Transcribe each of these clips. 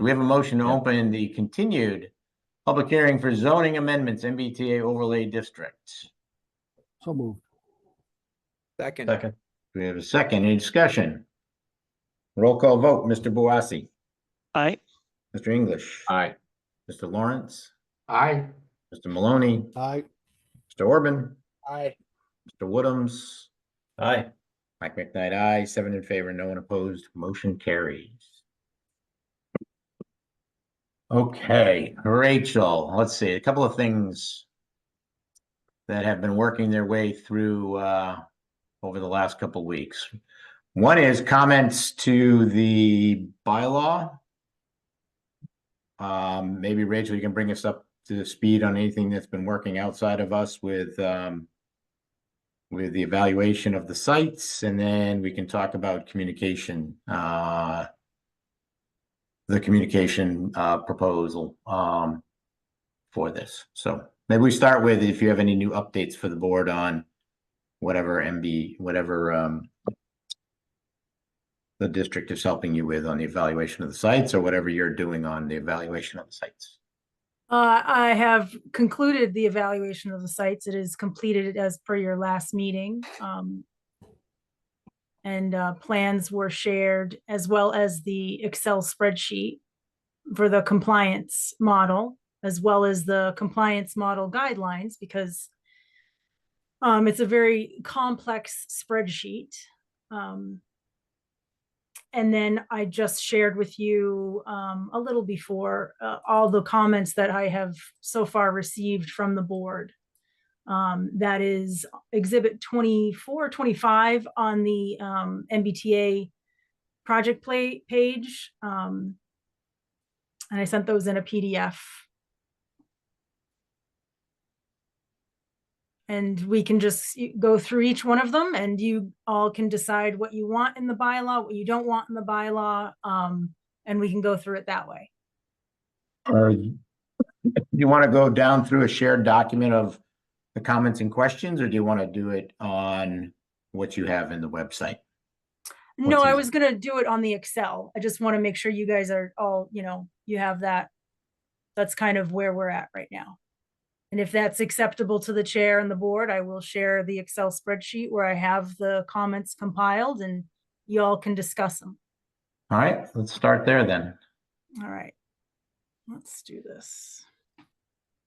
Do we have a motion to open the continued public hearing for zoning amendments, MBTA overlay district? So moved. Second. Do we have a second? Any discussion? Roll call vote. Mr. Boissy. Aye. Mr. English. Aye. Mr. Lawrence. Aye. Mr. Maloney. Aye. Mr. Orban. Aye. Mr. Woodhams. Aye. Mike McKnight, aye. 7 in favor, no one opposed. Motion carries. Okay, Rachel, let's see, a couple of things that have been working their way through over the last couple of weeks. One is comments to the bylaw. Maybe Rachel, you can bring us up to speed on anything that's been working outside of us with the evaluation of the sites, and then we can talk about communication, the communication proposal for this. So maybe we start with if you have any new updates for the board on whatever the district is helping you with on the evaluation of the sites, or whatever you're doing on the evaluation of the sites. I have concluded the evaluation of the sites. It is completed as per your last meeting. And plans were shared, as well as the Excel spreadsheet for the compliance model, as well as the compliance model guidelines, because it's a very complex spreadsheet. And then I just shared with you a little before all the comments that I have so far received from the board. That is exhibit 24, 25 on the MBTA project page. And I sent those in a PDF. And we can just go through each one of them, and you all can decide what you want in the bylaw, what you don't want in the bylaw, and we can go through it that way. Or you want to go down through a shared document of the comments and questions, or do you want to do it on what you have in the website? No, What's I easy? was going to do it on the Excel. I just want to make sure you guys are all, you have that. That's kind of where we're at right now. And if that's acceptable to the chair and the board, I will share the Excel spreadsheet where I have the comments compiled, and you all can discuss them. All right, let's start there then. All right, let's do this.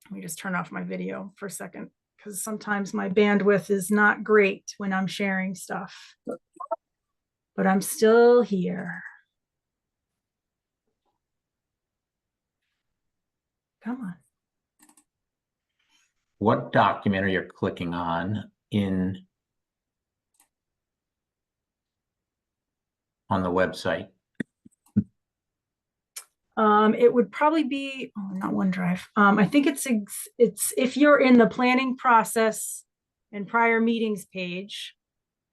Let me just turn off my video for a second, because sometimes my bandwidth is not great when I'm sharing stuff. But I'm still here. Come on. What document are you clicking on on the website? It would probably be, not OneDrive. I think it's if you're in the planning process and prior meetings page,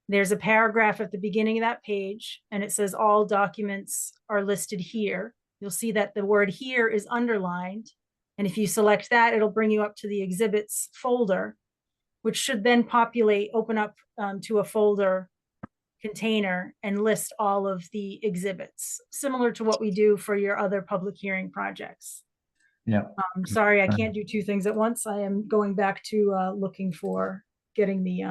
there's a paragraph at the beginning of that page, and it says all documents are listed here. You'll see that the word here is underlined. And if you select that, it'll bring you up to the exhibits folder, which should then open up to a folder container and list all of the exhibits, similar to what we do for your other public hearing projects. Yeah. Sorry, I can't do two things at once. I am going back to looking for getting the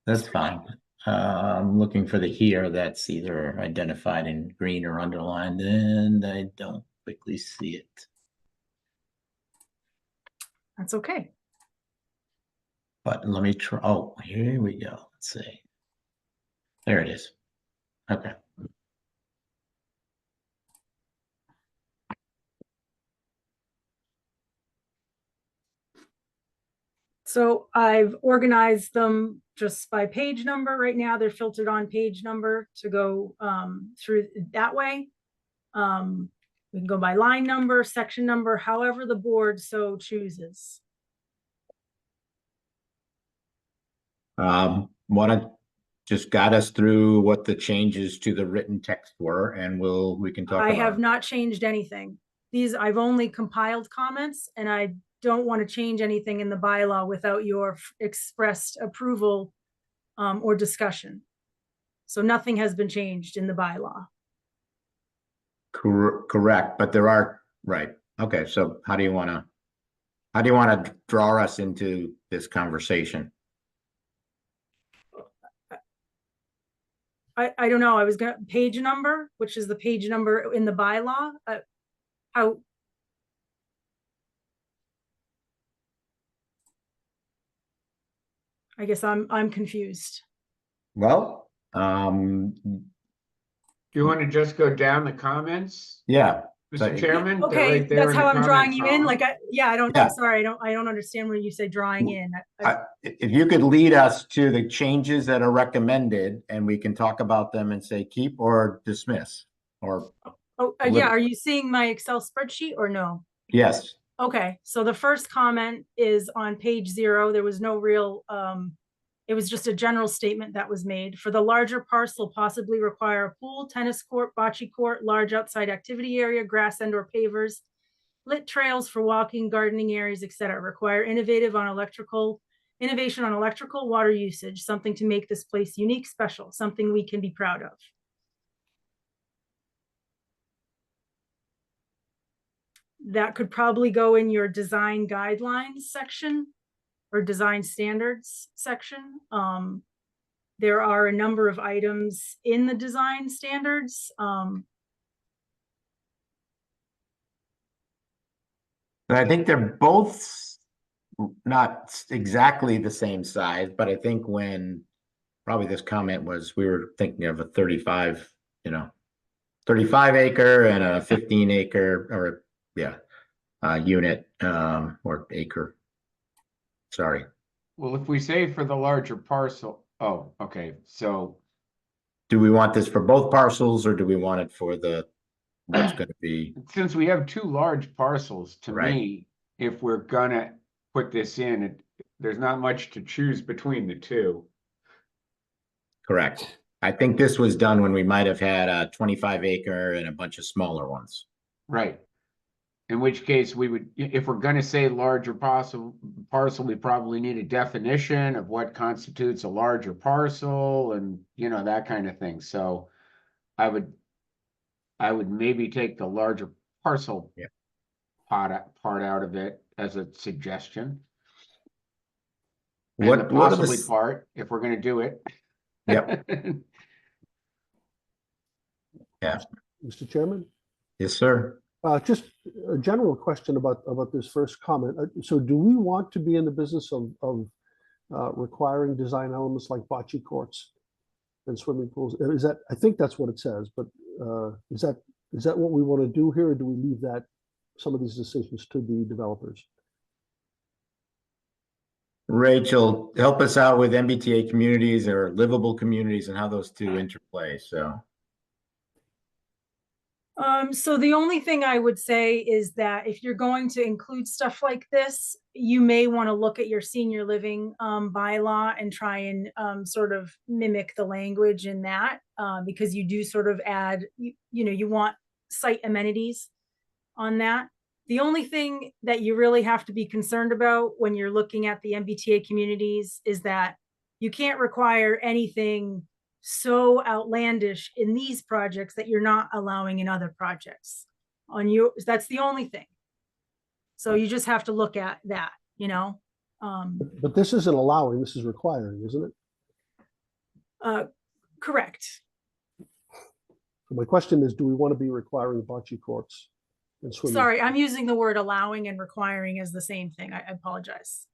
That's fine. I'm looking for the here that's either identified in green or underlined, and I don't quickly see it. That's okay. But let me try. Oh, here we go. Let's see. There it is. Okay. So I've organized them just by page number. Right now, they're filtered on page number to go through that way. We can go by line number, section number, however the board so chooses. Want to just guide us through what the changes to the written text were, and we can talk I about have it. not changed anything. I've only compiled comments, and I don't want to change anything in the bylaw without your expressed approval or discussion. So nothing has been changed in the bylaw. Correct, but there are, right. Okay, so how do you want to draw us into this conversation? I don't know. I was gonna page number, which is the page number in the bylaw. How? I guess I'm confused. Well, Do you want to just go down the comments, yeah. Mr. Chairman? They're Okay, right there that's in the how I'm drawing comment you in. column. Like, I'm Yeah. sorry. I don't understand when you say drawing in. If you could lead us to the changes that are recommended, and we can talk about them and say keep or dismiss, or Yeah. Are you seeing my Excel spreadsheet or no? yes. Okay, so the first comment is on page 0. There was no real, it was just a general statement that was made. For the larger parcel, possibly require a pool, tennis court, bocce court, large outside activity area, grass and or pavers, lit trails for walking, gardening areas, etc. Require innovation on electrical, water usage, something to make this place unique, special, something we can be proud of. That could probably go in your design guidelines section or design standards section. There are a number of items in the design standards. I think they're both not exactly the same size, but I think when probably this comment was, we were thinking of a 35 acre and a 15 acre, or unit, or acre. Sorry. Well, if we say for the larger parcel, oh, okay, so Do we want this for both parcels, or do we want it for what's going to be? since we have 2 large parcels, to Right. me, if we're gonna put this in, there's not much to choose between the 2. Correct. I think this was done when we might have had a 25 acre and a bunch of smaller ones. Right. In which case we would, if we're gonna say larger parcel, we probably need a definition of what constitutes a larger parcel and, that kind of thing. So I would maybe take the larger parcel part out of it as a suggestion. And the possibly part, if we're gonna do it. Yep. Yeah. Mr. Chairman, Yes, sir. just a general question about this first comment. So do we want to be in the business of requiring design elements like bocce courts and swimming pools? Is that, I think that's what it says, but is that what we want to do here, or do we leave some of these decisions to the developers? Rachel, help us out with MBTA communities or livable communities and how those two interplay. So the only thing I would say is that if you're going to include stuff like this, you may want to look at your senior living bylaw and try and sort of mimic the language in that, because you do sort of add, you want site amenities on that. The only thing that you really have to be concerned about when you're looking at the MBTA communities is that you can't require anything so outlandish in these projects that you're not allowing in other projects. That's the only thing. So you just have to look at that, But this isn't allowing, this is requiring, isn't it? Correct. So my question is, do we want to be requiring bocce courts and swimming? Sorry, I'm using the word allowing and requiring as the same thing. I apologize.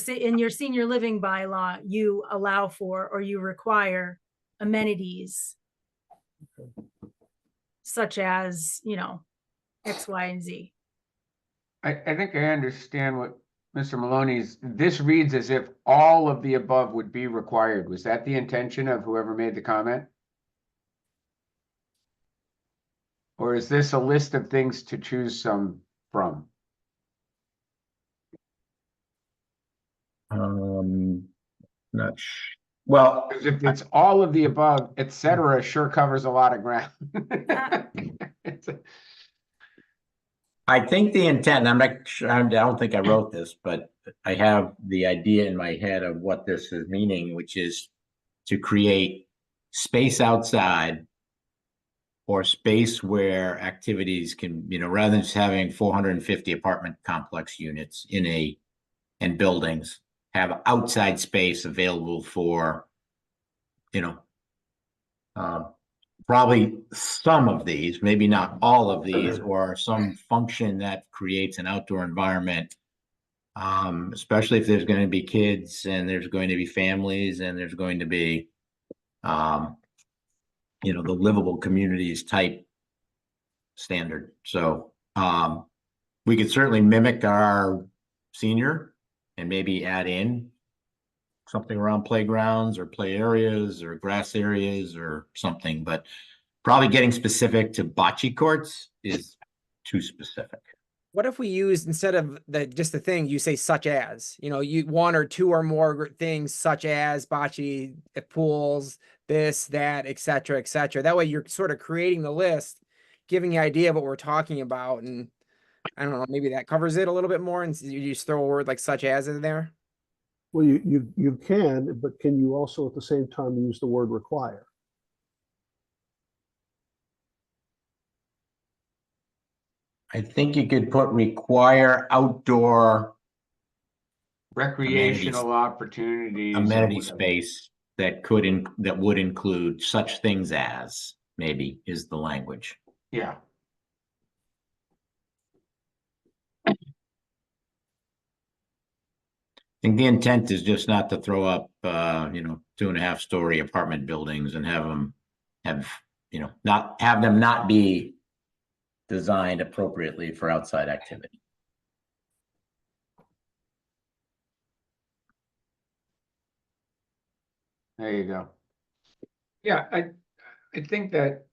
In your senior living bylaw, you allow for or you require amenities such as, X, Y, and Z. I think I understand what Mr. Maloney's, this reads as if all of the above would be required. Was that the intention of whoever made the comment? Or is this a list of things to choose some from? Well, If it's all of the above, etc., sure covers a lot of ground. I think the intent, and I'm not sure, I don't think I wrote this, but I have the idea in my head of what this is meaning, which is to create space outside or space where activities can, rather than just having 450 apartment complex units and buildings, have outside space available for, probably some of these, maybe not all of these, or some function that creates an outdoor environment. Especially if there's going to be kids and there's going to be families and there's going to be, the livable communities type standard. So we could certainly mimic our senior and maybe add in something around playgrounds or play areas or grass areas or something, but probably getting specific to bocce courts is too specific. What if we use, instead of just the thing, you say such as, you one or two or more things such as bocce, pools, this, that, et cetera, et cetera. That way you're sort of creating the list, giving the idea of what we're talking about. And I don't know, maybe that covers it a little bit more, and you just throw a word like such as in there. Well, you can, but can you also at the same time use the word require? I think you could put require outdoor Recreational opportunities. or amenity whatever. space that would include such things as, maybe is the language. Yeah. I think the intent is just not to throw up, 2.5-story apartment buildings and have them not be designed appropriately for outside activity. There you go. Yeah, I think that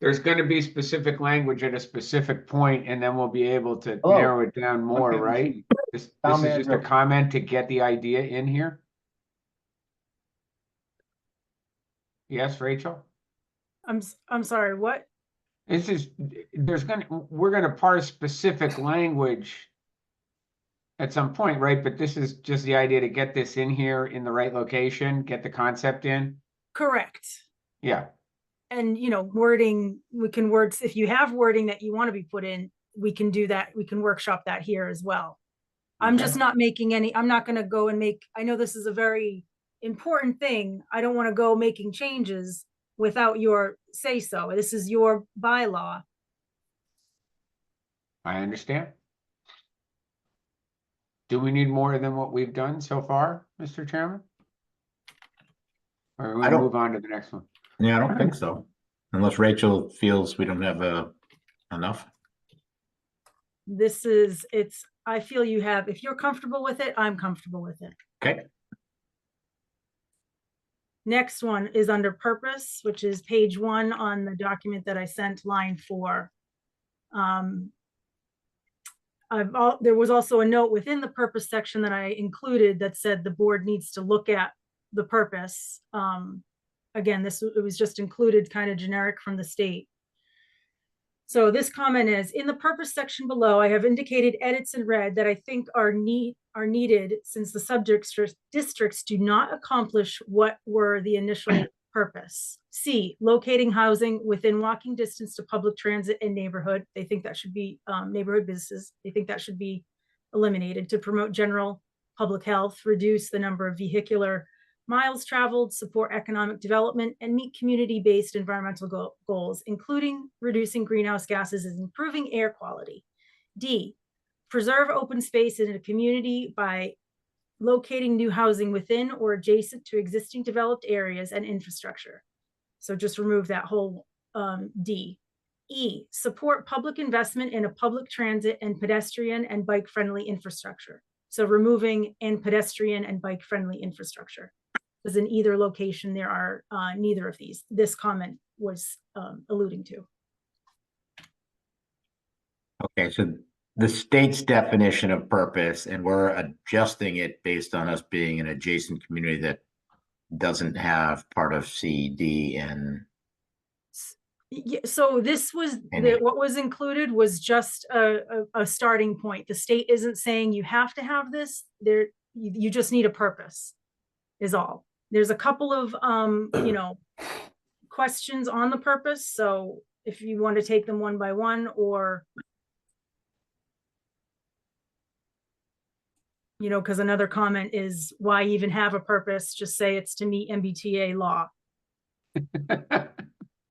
there's going to be specific language at a specific point, and then we'll be able to Hello. narrow it down more, Okay. right? This is Town just a manager. comment to get the idea in here. Yes, Rachel? I'm sorry, what? We're gonna parse specific language at some point, right? But this is just the idea to get this in here in the right location, get the concept in. Correct. Yeah, And, wording, if you have wording that you want to be put in, we can do that. We can workshop that here as well. I'm just Okay. not making I'm not going to go and I know this is a very important thing. I don't want to go making changes without your say so. This is your bylaw. I understand. Do we need more than what we've done so far, Mr. Chairman? Or we I don't- move on to the next one? Yeah, I don't think so. Unless Rachel feels we don't have enough. I feel if you're comfortable with it, I'm comfortable with it. Okay. Next one is under purpose, which is page 1 on the document that I sent, line 4. There was also a note within the purpose section that I included that said the board needs to look at the purpose. Again, it was just included kind of generic from the state. So this comment is, in the purpose section below, I have indicated edits in red that I think are needed since the subject districts do not accomplish what were the initial purpose. C, locating housing within walking distance to public transit and neighborhood. They think that should be neighborhood businesses. They think that should be eliminated to promote general public health, reduce the number of vehicular miles traveled, support economic development, and meet community-based environmental goals, including reducing greenhouse gases and improving air quality. D, preserve open space in a community by locating new housing within or adjacent to existing developed areas and infrastructure. So just remove that whole D. E, support public investment in a public transit and pedestrian and bike-friendly infrastructure. So removing and pedestrian and bike-friendly infrastructure. Because in either location, there are neither of these. This comment was alluding to. Okay, so the state's definition of purpose, and we're adjusting it based on us being an adjacent community that doesn't have part of C, D, and. Yeah, so this was what was included was just a starting point. The state isn't saying you have to have this. You just need a purpose, is all. There's a couple of questions on the purpose, so if you want to take them one by one, or because another comment is, why even have a purpose? Just say it's to meet MBTA law.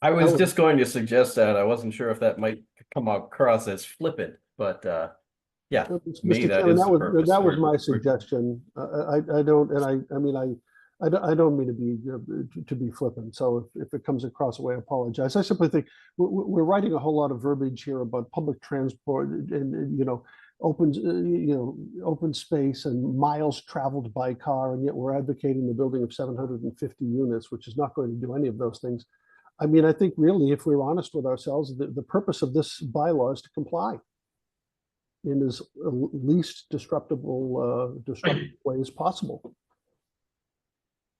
I was Oh. just going to suggest that. I wasn't sure if that might come across as flippant, but yeah, maybe Mr. that Chairman, is the purpose. that was my Or- suggestion. I don't, and I mean, I don't mean to be flippant. So if it comes across the way, I apologize. I simply think we're writing a whole lot of verbiage here about public transport and open space and miles traveled by car, and yet we're advocating the building of 750 units, which is not going to do any of those things. I mean, I think really, if we're honest with ourselves, the purpose of this bylaw is to comply in as least disruptive way as possible.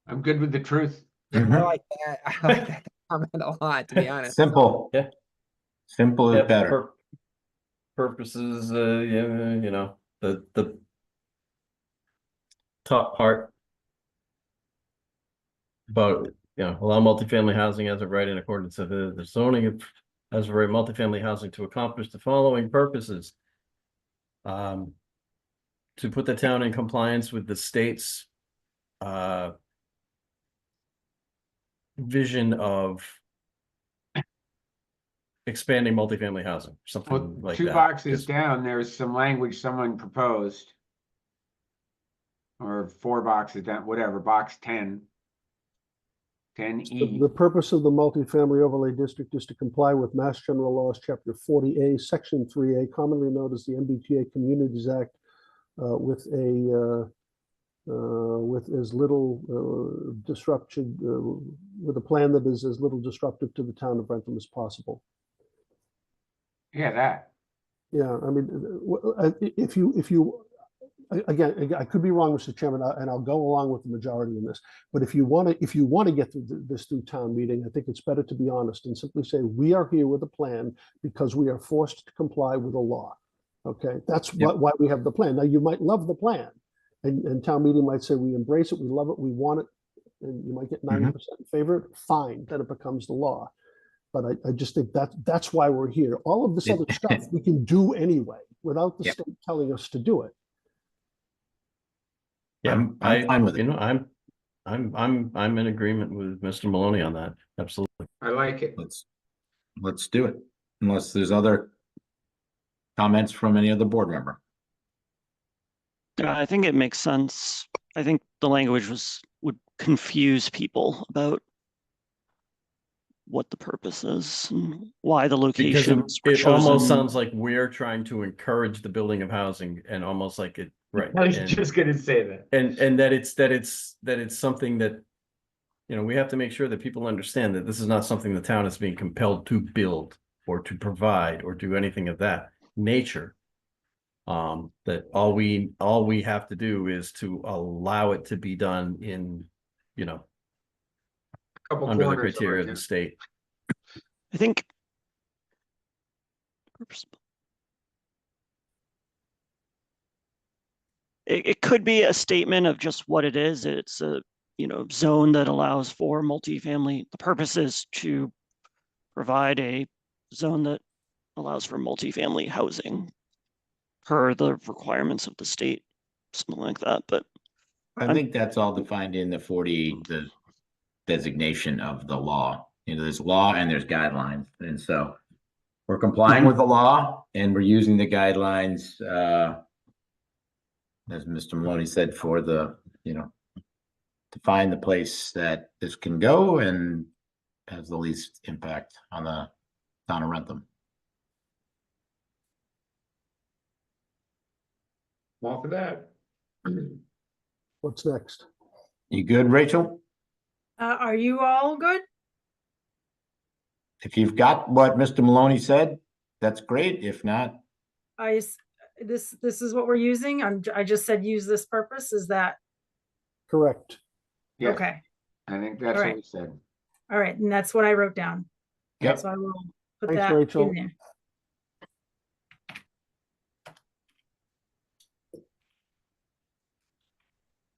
I'm good with the truth. I Mhm. like that. I like that comment a lot, to be honest. Simple. Yeah. Simple is Yeah, better. purposes, yeah, the top part about, allow multifamily housing as a right in accordance with the zoning of as a right multifamily housing to accomplish the following purposes. To put the town in compliance with the state's vision of expanding multifamily housing, something Well, like two that. boxes Just- down, there's some language someone proposed. Or 4 boxes down, whatever, box 10. 10E. The purpose of the multifamily overlay district is to comply with Mass General Laws, Chapter 40A, Section 3A, commonly known as the MBTA Communities Act, with as little disruption, with a plan that is as little disruptive to the town of Wrentham as possible. Yeah, that. Yeah, I mean, if you again, I could be wrong, Mr. Chairman, and I'll go along with the majority in this. But if you want to get this through town meeting, I think it's better to be honest and simply say we are here with a plan because we are forced to comply with the law. Okay, that's why we have the plan. Now, you might love the plan, and town meeting might say we embrace it, we love it, we want it, and you might get 90% in favor. Fine, then it becomes the law. But I just think that's why we're here. All of this other stuff we can do anyway without the state telling us to do it. Yeah, I'm fine with it. I'm in agreement with Mr. Maloney on that. Absolutely. I like it. Let's do it. Unless there's other comments from any other board member. I think it makes sense. I think the language would confuse people about what the purpose is and why the Because locations were it almost chosen. sounds like we're trying to encourage the building of housing and almost like it, right. I was and- just gonna say that. and that it's something that we have to make sure that people understand that this is not something the town is being compelled to build or to provide or do anything of that nature. That all we have to do is to allow it to be done in Couple under the corners criteria of it. the state. I think it could be a statement of just what it is. It's a zone that allows for multifamily. The purpose is to provide a zone that allows for multifamily housing per the requirements of the state, something like that. But I think that's all defined in the the designation of the law. There's law and there's guidelines. And so we're complying with the law and we're using the guidelines, as Mr. Maloney said, for the, to find the place that this can go and has the least impact on the town of Wrentham. All for that. What's next? You good, Rachel? Are you all good? If you've got what Mr. Maloney said, that's great. If not, This is what we're using. I just said use this purpose. Is that Correct. Yeah, okay? I think that's All what right. we said. All right, and that's what I wrote down. Yep. So I will put Thanks, that Rachel. in there.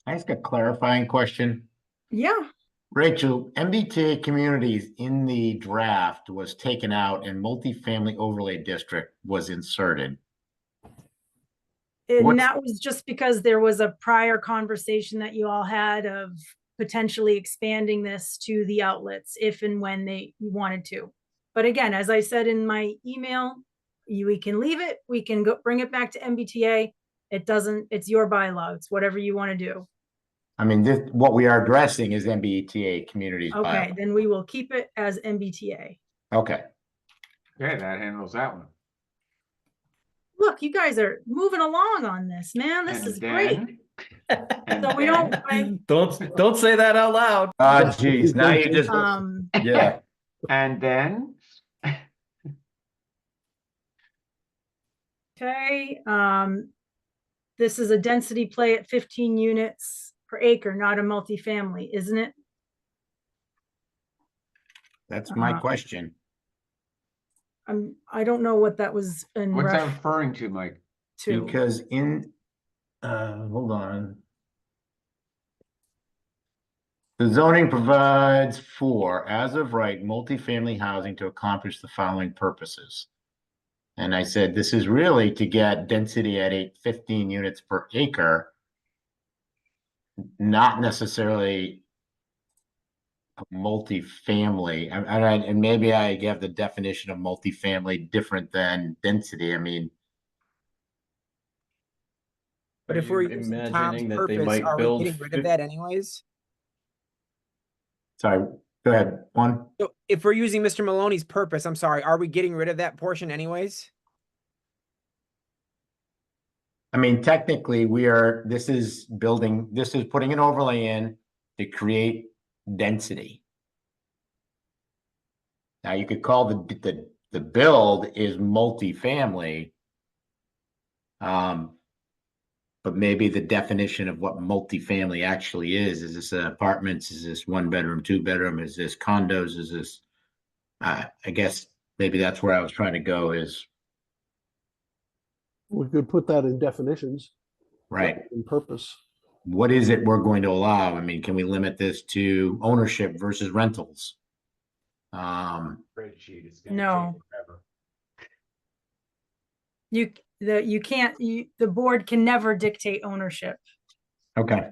I ask a clarifying question. Yeah. Rachel, MBTA communities in the draft was taken out and multifamily overlay district was inserted. And What's- that was just because there was a prior conversation that you all had of potentially expanding this to the outlets if and when they wanted to. But again, as I said in my email, we can leave it, we can go bring it back to MBTA. It doesn't, it's your bylaw, it's whatever you want to do. I mean, this, what we are addressing is MBTA communities. Okay, bylaw. then we will keep it as MBTA. Okay. Okay, that handles that one. Look, you guys are moving along on this, man. This And is great. and So we then- Don't say that out loud. Oh, geez, now you just, yeah. And then, Okay, this is a density play at 15 units per acre, not a multifamily, isn't it? That's my question. I don't know what that was in what's that ref referring to, Mike? to. Because in, hold on. The zoning provides for, as of right, multifamily housing to accomplish the following purposes. And I said, this is really to get density at 15 units per acre, not necessarily a multifamily. And maybe I have the definition of multifamily different than density. I mean, But Are if we're you using Tom's imagining that they purpose, might are we build getting rid of that anyways? sorry, go ahead, one. So if we're using Mr. Maloney's purpose, I'm sorry, are we getting rid of that portion anyways? I mean, technically, this is putting an overlay in to create density. Now, you could call the build is multifamily. But maybe the definition of what multifamily actually is this apartments? Is this 1 bedroom, 2 bedroom? Is this condos? Is this, I guess maybe that's where I was trying to go is, We could put that in definitions. right. In purpose. What is it we're going to allow? I mean, can we limit this to ownership versus rentals? Spreadsheet is gonna No. take forever. You can't, the board can never dictate ownership. Okay.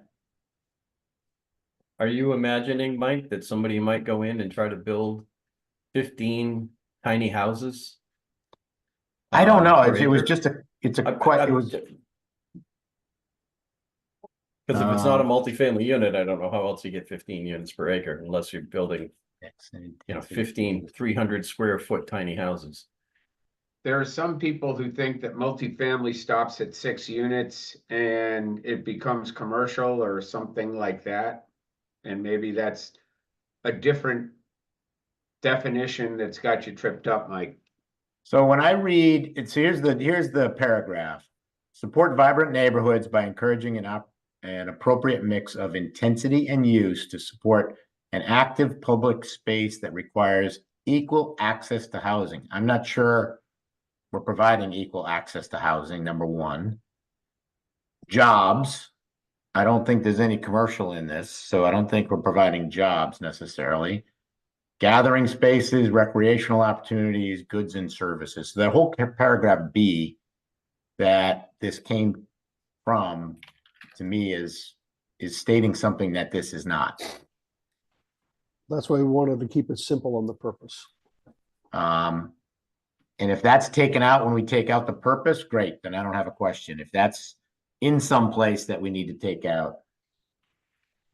Are you imagining, Mike, that somebody might go in and try to build 15 tiny houses? I don't know. per It was acre? just it was Because if it's not a multifamily unit, I don't know how else you get 15 units per acre unless you're building, 15 300 square foot tiny houses. There are some people who think that multifamily stops at 6 units and it becomes commercial or something like that. And maybe that's a different definition that's got you tripped up, Mike. So when I read, here's the paragraph. Support vibrant neighborhoods by encouraging an appropriate mix of intensity and use to support an active public space that requires equal access to housing. I'm not sure we're providing equal access to housing, number one. Jobs. I don't think there's any commercial in this, so I don't think we're providing jobs necessarily. Gathering spaces, recreational opportunities, goods and services. So that whole paragraph B that this came from, to me, is stating something that this is not. That's why we wanted to keep it simple on the purpose. And if that's taken out when we take out the purpose, great, then I don't have a question. If that's in some place that we need to take out,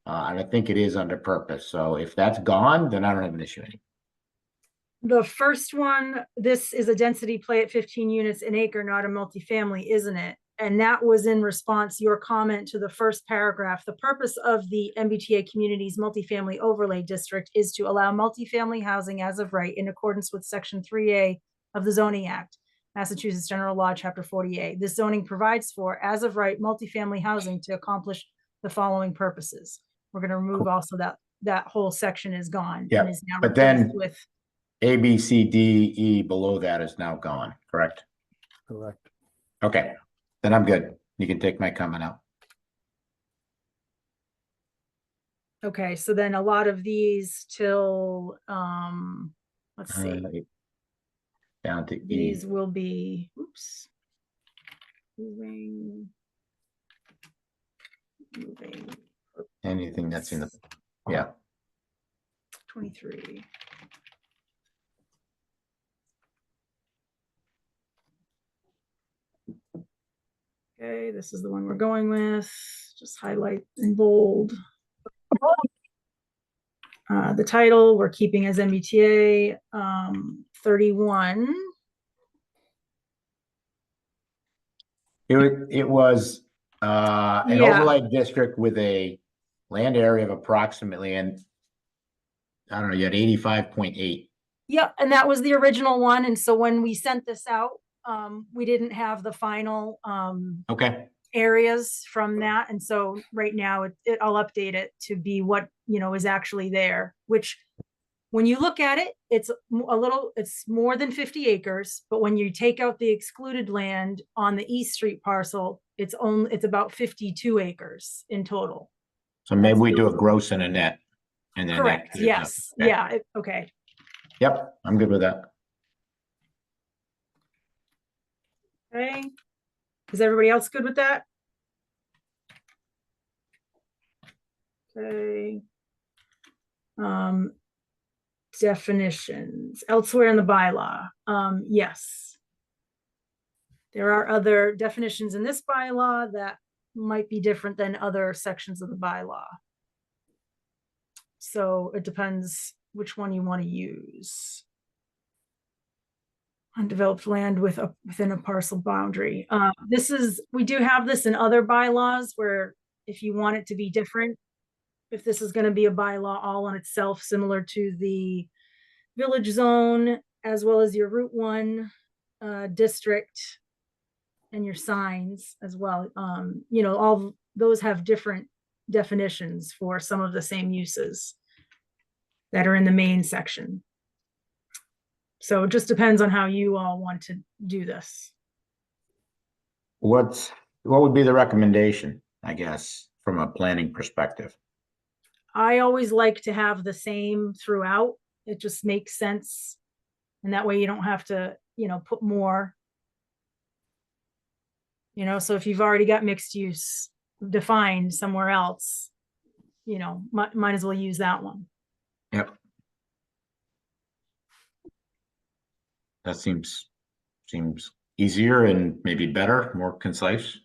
and I think it is under purpose. So if that's gone, then I don't have an issue anymore. The first one, this is a density play at 15 units an acre, not a multifamily, isn't it? And that was in response, your comment to the first paragraph. The purpose of the MBTA community's multifamily overlay district is to allow multifamily housing as of right in accordance with section 3A of the Zoning Act, Massachusetts General Law, Chapter 40A. This zoning provides for, as of right, multifamily housing to accomplish the following purposes. We're going to remove also that whole section is gone. Yeah, and is now but then- replaced with A, B, C, D, E below that is now gone, correct? Correct. Okay, then I'm good. You can take my comment out. Okay, so then a lot of these till, let's see, Down to E. these will be, oops. Moving. Anything that's in the, yeah. 23. Okay, this is the one we're going with. Just highlight in bold. The title we're keeping as MBTA 31. It was an Yeah. overlay district with a land area of approximately, and I don't know, you had 85.8. Yep, and that was the original one. And so when we sent this out, we didn't have the final Okay, areas from that. And so right now I'll update it to be what, is actually there, which when you look at it, it's more than 50 acres, but when you take out the excluded land on the East Street parcel, it's about 52 acres in total. so maybe we do a gross and a net. And then Correct, that- yes, okay. yeah, okay. Yep, I'm good with that. Okay, is everybody else good with that? Okay. Definitions elsewhere in the bylaw. Yes. There are other definitions in this bylaw that might be different than other sections of the bylaw. So it depends which one you want to use. Undeveloped land within a parcel boundary. We do have this in other bylaws where if you want it to be different, if this is going to be a bylaw all on itself, similar to the village zone, as well as your Route 1 district and your signs as well. All those have different definitions for some of the same uses that are in the main section. So it just depends on how you all want to do this. What would be the recommendation, I guess, from a planning perspective? I always like to have the same throughout. It just makes sense. And that way you don't have to, put more. So if you've already got mixed use defined somewhere else, might as well use that one. Yep. That seems easier and maybe better, more concise.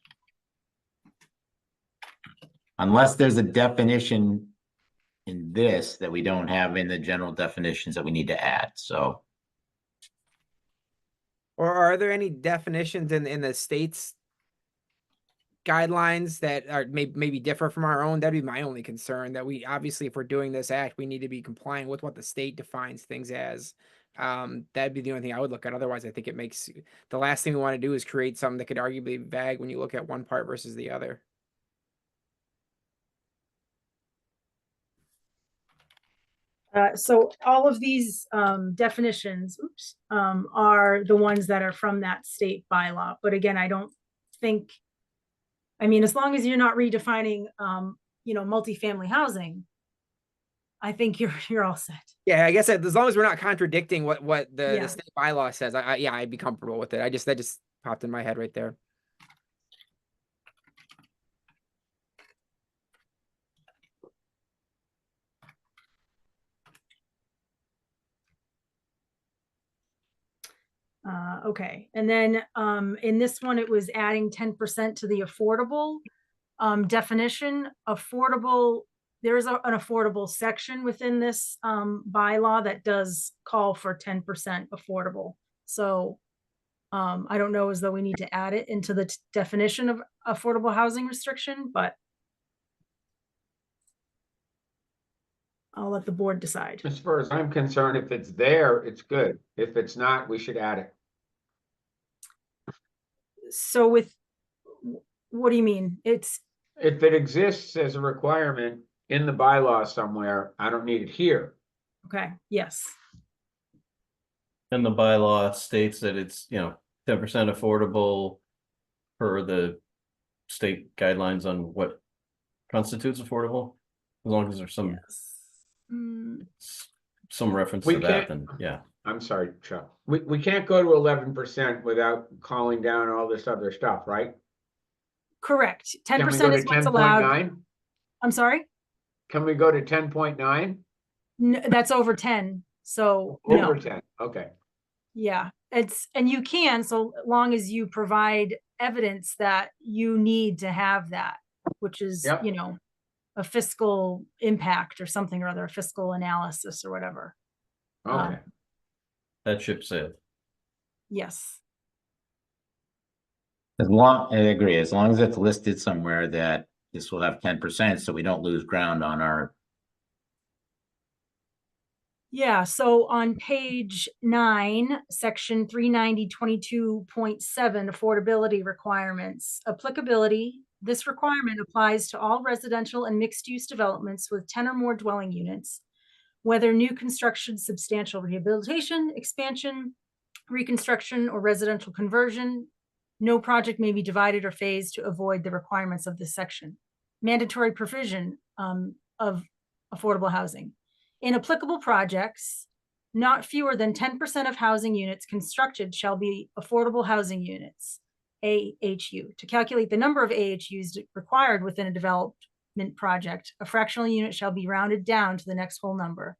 Unless there's a definition in this that we don't have in the general definitions that we need to add, so. Or are there any definitions in the state's guidelines that are maybe differ from our own? That'd be my only concern, that we obviously, if we're doing this act, we need to be compliant with what the state defines things as. That'd be the only thing I would look at. Otherwise, I think it makes the last thing we want to do is create something that could arguably be vague when you look at one part versus the other. So all of these definitions, are the ones that are from that state bylaw. But again, I don't think, as long as you're not redefining, multifamily housing, I think you're all set. Yeah, I guess as long as we're not contradicting what the Yeah. state bylaw says, I'd be comfortable with it. That just popped in my head right there. Okay, and then in this one, it was adding 10% to the affordable definition. Affordable, there is an affordable section within this bylaw that does call for 10% affordable. So I don't know as though we need to add it into the definition of affordable housing restriction, but I'll let the board decide. As far as I'm concerned, if it's there, it's good. If it's not, we should add it. So what do you mean? If it exists as a requirement in the bylaw somewhere, I don't need it here. Okay, yes. And the bylaw states that it's, 10% affordable per the state guidelines on what constitutes affordable. As long as there's some, Yes. Mm, some reference We to that, can't- then yeah. I'm sorry, Chuck. We can't go to 11% without calling down all this other stuff, right? correct. Can we 10% go is to what's allowed. 10.9? I'm sorry? Can we go to 10.9? That's over 10. So Over no, 10, okay. yeah, and you can, so long as you provide evidence that you need to have that, which is, Yep. you know, a fiscal impact or something or other, a fiscal analysis or whatever. Okay. That ship sailed. Yes. I agree, as long as it's listed somewhere that this will have 10%, so we don't lose ground on our, Yeah, so on page 9, section 390.22.7, affordability requirements, applicability. This requirement applies to all residential and mixed-use developments with 10 or more dwelling units, whether new construction, substantial rehabilitation, expansion, reconstruction, or residential conversion. No project may be divided or phased to avoid the requirements of this section. Mandatory provision of affordable housing. In applicable projects, not fewer than 10% of housing units constructed shall be affordable housing units, AHU. To calculate the number of AHUs required within a development project, a fractional unit shall be rounded down to the next whole number.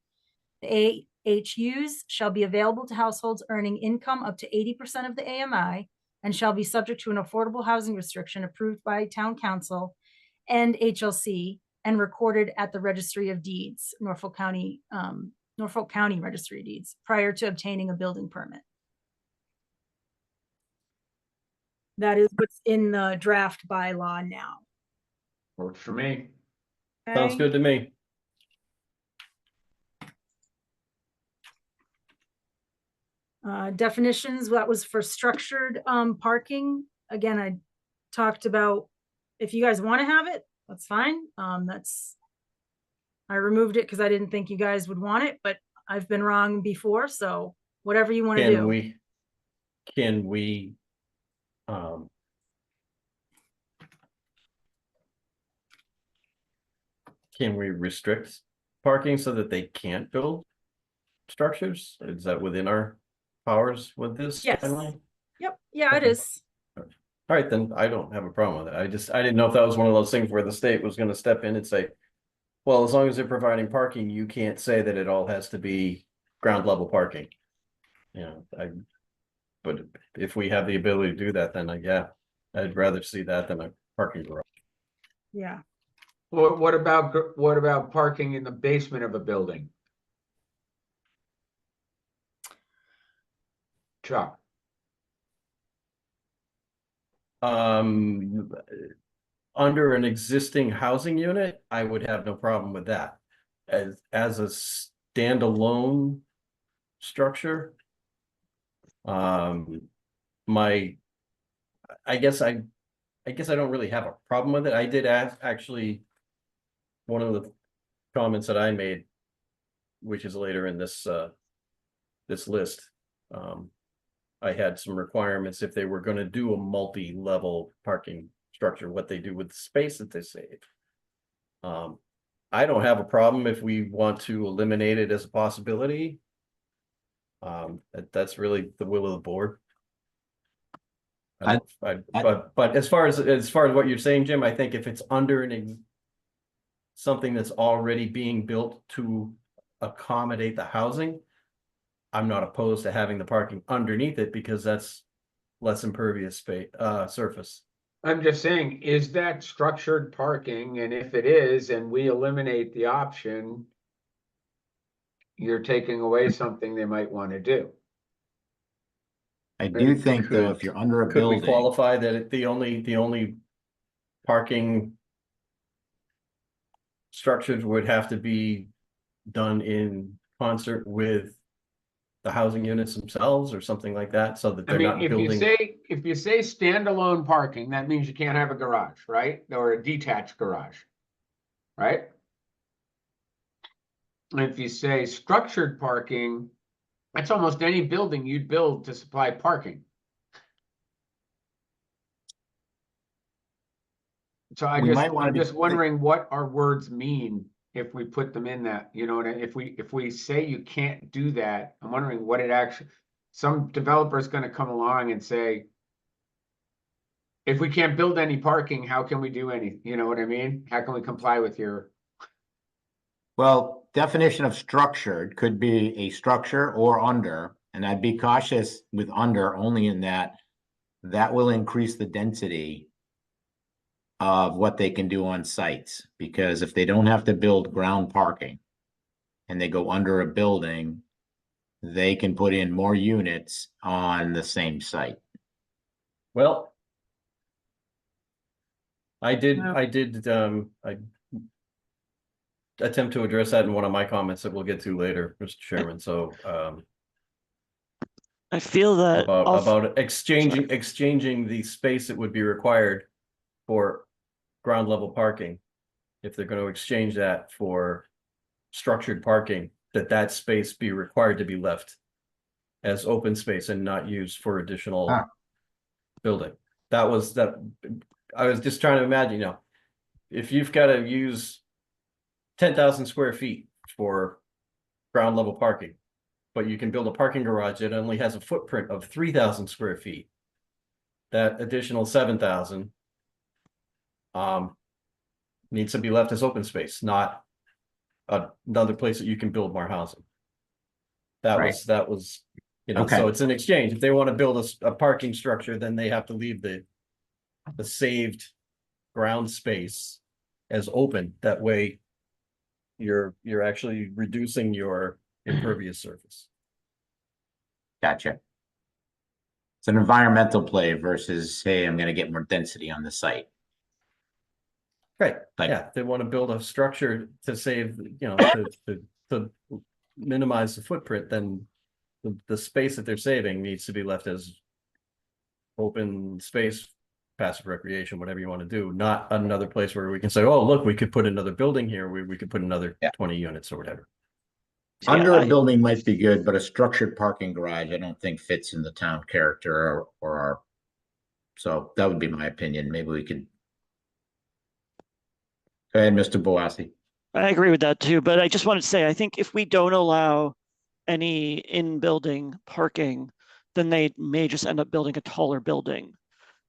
The AHUs shall be available to households earning income up to 80% of the AMI and shall be subject to an affordable housing restriction approved by town council and HLC and recorded at the Registry of Deeds, Norfolk County Registry of Deeds, prior to obtaining a building permit. That is what's in the draft bylaw now. Works for me. Sounds Okay? good to me. Definitions, that was for structured parking. Again, I talked about, if you guys want to have it, that's fine. I removed it because I didn't think you guys would want it, but I've been wrong before, so whatever you want to do. Can we, um, can we restrict parking so that they can't build structures? Is that within our powers with this? Yes. timeline? Yep, yeah, it Okay. is. All right, then I don't have a problem with it. I didn't know if that was one of those things where the state was gonna step in and say, well, as long as they're providing parking, you can't say that it all has to be ground level parking. You know, but if we have the ability to do that, then yeah, I'd rather see that than a parking garage. Yeah. What about parking in the basement of a building? Chuck, Under an existing housing unit, I would have no problem with that. As a standalone structure. I guess I don't really have a problem with it. I did ask, actually, one of the comments that I made, which is later in this this list. I had some requirements if they were going to do a multi-level parking structure, what they do with the space that they save. I don't have a problem if we want to eliminate it as a possibility. That's really the will of the board. But as far as what you're saying, Jim, I think if it's under something that's already being built to accommodate the housing, I'm not opposed to having the parking underneath it because that's less impervious space, surface. I'm just saying, is that structured parking? And if it is, and we eliminate the option, you're taking away something they might want to do. I do think though, if you're under a Could we building, qualify that the only parking structures would have to be done in concert with the housing units themselves or something like that, so that I they're mean, not if building? you say standalone parking, that means you can't have a garage, right? Or a detached garage, right? And if you say structured parking, that's almost any building you'd build to supply parking. So We might wanna I'm be- just wondering what our words mean if we put them in that, you know, if we say you can't do that, I'm wondering what it actually, some developer's gonna come along and say, if we can't build any parking, how can we do any, you know what I mean? How can we comply with your, Well, definition of structured could be a structure or under, and I'd be cautious with under only in that will increase the density of what they can do on sites, because if they don't have to build ground parking and they go under a building, they can put in more units on the same site. Well, I Wow. I attempt to address that in one of my comments that we'll get to later, Mr. Chairman. So, I feel that about exchanging the space that would be required for ground level parking. If they're going to exchange that for structured parking, that space be required to be left as open space and not used for additional building. That I was just trying to imagine, you know, if you've got to use 10,000 square feet for ground level parking, but you can build a parking garage that only has a footprint of 3,000 square feet, that additional 7,000 needs to be left as open space, not another place that you can build more housing. That was, you know, so it's an exchange. If they want to build a parking structure, then they have to leave the saved ground space as open. That way you're actually reducing your impervious surface. Gotcha. It's an environmental play versus, hey, I'm going to get more density on the site. Right. Like, yeah, if they want to build a structure to save, you know, to minimize the footprint, then the space that they're saving needs to be left as open space, passive recreation, whatever you want to do, not another place where we can say, oh, look, we could put another building here, we could put another 20 units or whatever. under a building might be good, but a structured parking garage, I don't think fits in the town character or our, so that would be my opinion. Maybe we could. Go ahead, Mr. Boassi. I agree with that too, but I just wanted to say, I think if we don't allow any in-building parking, then they may just end up building a taller building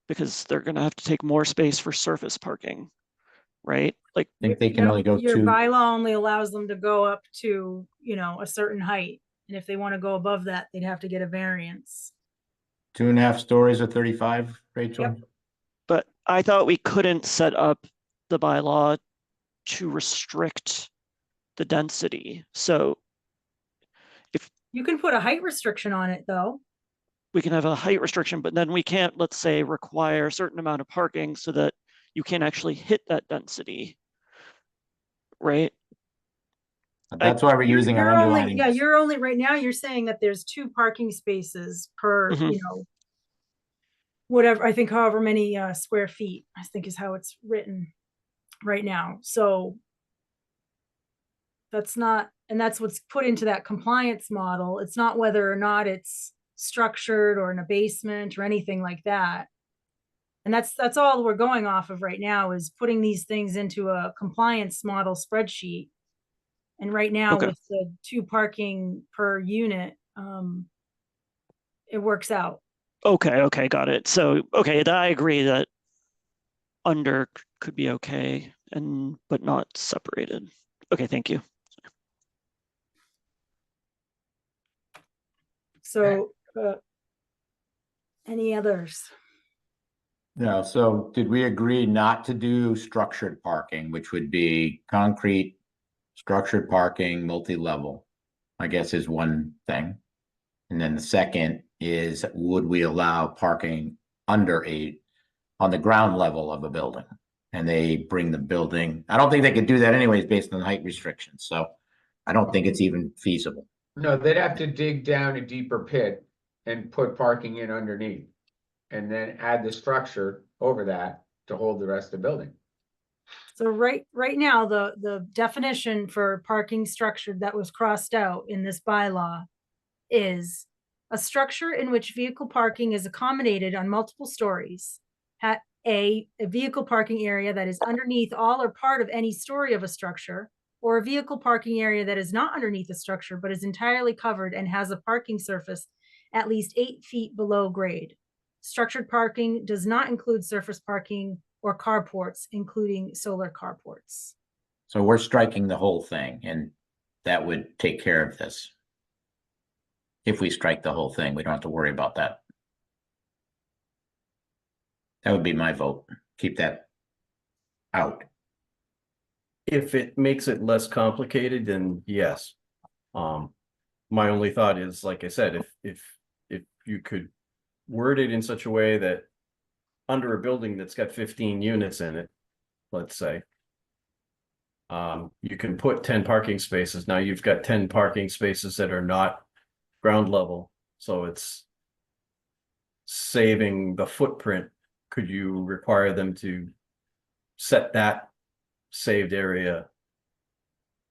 because they're going to have to take more space for surface parking, right? Like, I think they can only go your two. bylaw only allows them to go up to, you know, a certain height. And if they want to go above that, they'd have to get a variance. 2.5 stories or 35, Rachel? Yep. but I thought we couldn't set up the bylaw to restrict the density. So You can put a height restriction on it, though. we can have a height restriction, but then we can't, let's say, require a certain amount of parking so that you can actually hit that density, right? That's why we're using our underlining. Yeah, you're only, right now, you're saying that there's 2 parking spaces per, Mhm. you know, whatever, I think however many square feet, I think is how it's written right now. So that's not, and that's what's put into that compliance model. It's not whether or not it's structured or in a basement or anything like that. And that's all we're going off of right now, is putting these things into a compliance model spreadsheet. And right now Okay. with the 2 parking per unit, it works out. Okay, got it. So, okay, I agree that under could be okay, but not separated. Okay, thank you. So, any others? No, so did we agree not to do structured parking, which would be concrete, structured parking, multi-level, I guess is one thing. And then the second is, would we allow parking on the ground level of a building? And they bring the building, I don't think they could do that anyways based on height restrictions, so I don't think it's even feasible. no, they'd have to dig down a deeper pit and put parking in underneath. And then add the structure over that to hold the rest of the building. So right now, the definition for parking structure that was crossed out in this bylaw is a structure in which vehicle parking is accommodated on multiple stories at a vehicle parking area that is underneath all or part of any story of a structure, or a vehicle parking area that is not underneath the structure, but is entirely covered and has a parking surface at least 8 feet below grade. Structured parking does not include surface parking or carports, including solar carports. So we're striking the whole thing, and that would take care of this. If we strike the whole thing, we don't have to worry about that. That would be my vote. Keep that out. If it makes it less complicated, then yes. My only thought is, like I said, if you could word it in such a way that under a building that's got 15 units in it, let's say, you can put 10 parking spaces. Now you've got 10 parking spaces that are not ground level, so it's saving the footprint. Could you require them to set that saved area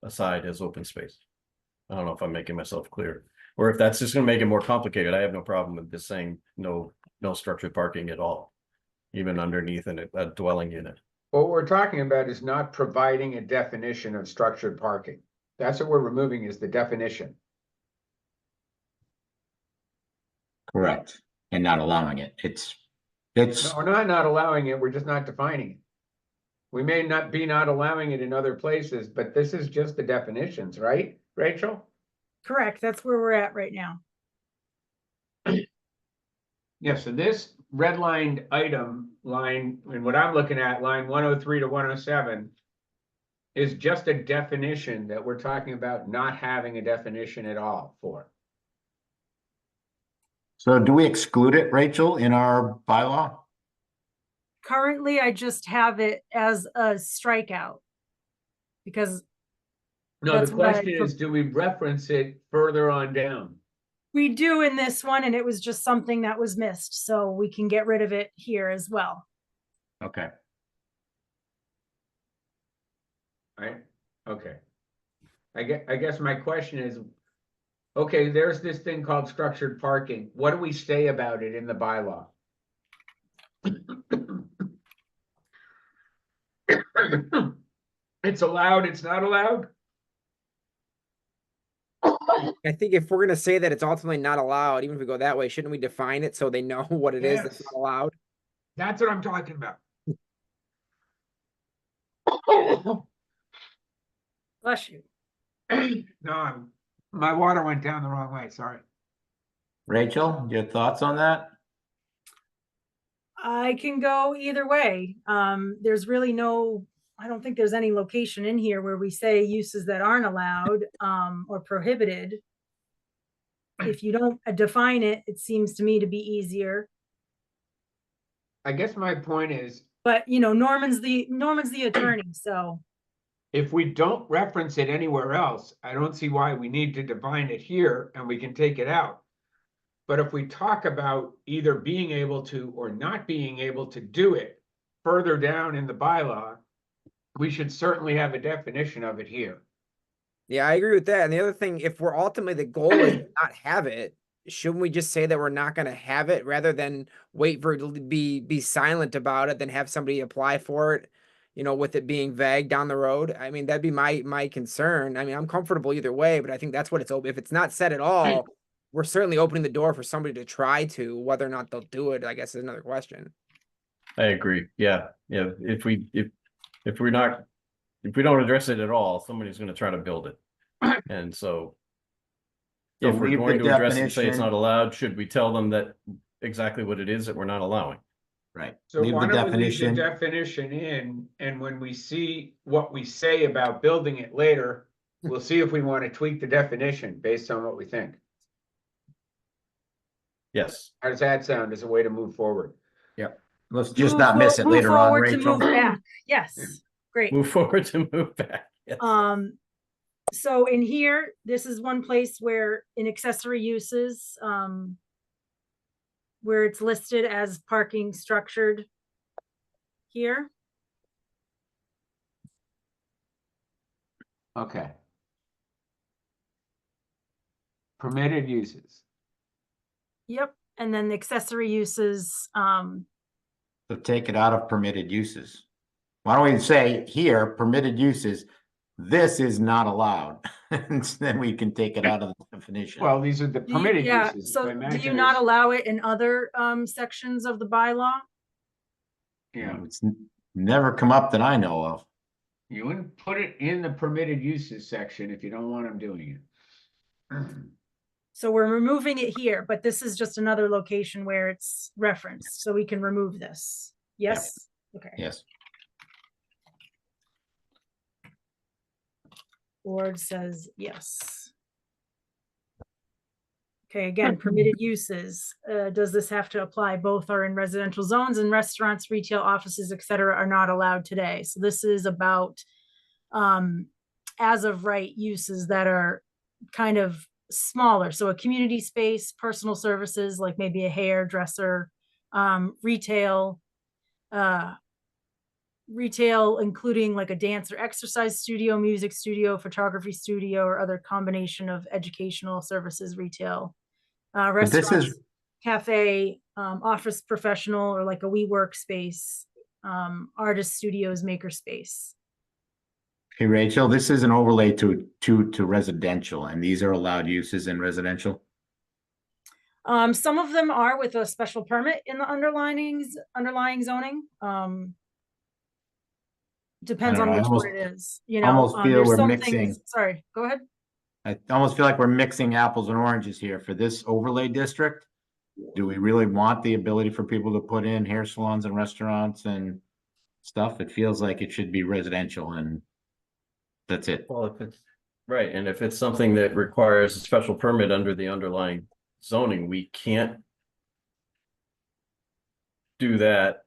aside as open space? I don't know if I'm making myself clear, or if that's just gonna make it more complicated. I have no problem with just saying no structured parking at all, even underneath a dwelling unit. What we're talking about is not providing a definition of structured parking. That's what we're removing, is the definition. Correct. And not allowing it. No, we're not allowing it, we're just not defining it. We may not be not allowing it in other places, but this is just the definitions, right, Rachel? Correct. That's where we're at right now. Yeah, so this redlined item line, and what I'm looking at, line 103 to 107, is just a definition that we're talking about not having a definition at all for. So do we exclude it, Rachel, in our bylaw? Currently, I just have it as a strikeout. Because No, the That's what I question is, do we reference it further on down? we do in this one, and it was just something that was missed, so we can get rid of it here as well. Okay. Right, okay. I guess my question is, okay, there's this thing called structured parking. What do we say about it in the bylaw? It's allowed, it's not allowed? I think if we're gonna say that it's ultimately not allowed, even if we go that way, shouldn't we define it so they know what it is that's Yes. not allowed? That's what I'm talking about. Bless you. No, my water went down the wrong way, sorry. Rachel, your thoughts on that? I can go either way. There's really no, I don't think there's any location in here where we say uses that aren't allowed, or prohibited. If you don't define it, it seems to me to be easier. I guess my point is, But, Norman's the attorney, so. if we don't reference it anywhere else, I don't see why we need to define it here and we can take it out. But if we talk about either being able to or not being able to do it further down in the bylaw, we should certainly have a definition of it here. Yeah, I agree with that. And the other thing, if we're ultimately the goal is to not have it, shouldn't we just say that we're not gonna have it rather than wait for it to be silent about it, then have somebody apply for it, with it being vague down the road? I mean, that'd be my concern. I mean, I'm comfortable either way, but I think that's what it's open. If it's not said at all, we're certainly opening the door for somebody to try to. Whether or not they'll do it, I guess, is another question. I agree. Yeah. If we don't address it at all, somebody's gonna try to build it. And so So if we're leave going the to address it and say it's definition- not allowed, should we tell them that exactly what it is that we're not allowing? Right. So Leave why the don't we leave the definition. definition in, and when we see what we say about building it later, we'll see if we want to tweak the definition based on what we think. Yes. How does that sound as a way to move forward? Let's just not miss it later on, Move forward to Rachel. move back. Yes, great. Move forward to move back. Yes. So in here, this is one place where in accessory uses, where it's listed as parking structured here. Okay. Permitted uses. Yep. And then the accessory uses, So take it out of permitted uses. Why don't we say here, permitted uses, this is not allowed. And then we can take it out of the definition. Well, these are the permitted Yeah, uses. so I do imagine you not there's- allow it in other sections of the bylaw? Yeah, It's never come up that I know of. you wouldn't put it in the permitted uses section if you don't want them doing it. So we're removing it here, but this is just another location where it's referenced, so we can remove this. Yes? Okay. Yes. Board says yes. Okay, again, permitted uses. Does this have to apply? Both are in residential zones, and restaurants, retail, offices, et cetera, are not allowed today. So this is about as of right uses that are kind of smaller. So a community space, personal services, like maybe a hairdresser, retail, retail, including like a dance or exercise studio, music studio, photography studio, or other combination of educational services, retail, But this restaurants, is, cafe, office professional, or like a WeWork space, artist studios, maker space. hey, Rachel, this is an overlay to residential, and these are allowed uses in residential. Some of them are with a special permit in the underlying zoning. Depends I don't on know, I which one almost- it is, you know. almost feel There's we're some mixing- things, sorry, go ahead. I almost feel like we're mixing apples and oranges here for this overlay district. Do we really want the ability for people to put in hair salons and restaurants and stuff? It feels like it should be residential and that's it. Well, if it's, right, and if it's something that requires a special permit under the underlying zoning, we can't do that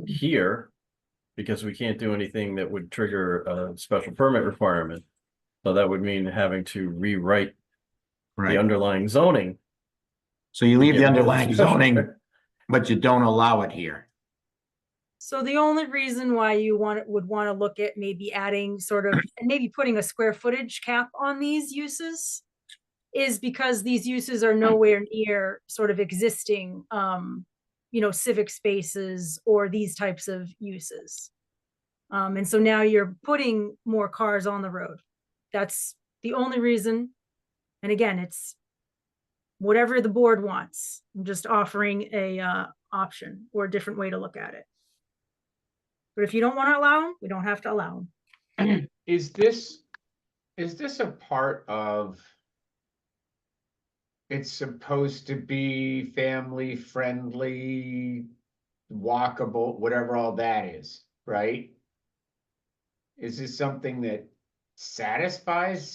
here because we can't do anything that would trigger a special permit requirement. So that would mean having to rewrite the Right. underlying zoning. So you leave the Yeah. underlying zoning, but you don't allow it here. So the only reason why you would want to look at maybe adding sort of, and maybe putting a square footage cap on these uses is because these uses are nowhere near sort of existing, civic spaces or these types of uses. And so now you're putting more cars on the road. That's the only reason. And again, it's whatever the board wants. I'm just offering a option or a different way to look at it. But if you don't want to allow them, we don't have to allow them. Is this a part of? It's supposed to be family friendly, walkable, whatever all that is, right? Is this something that satisfies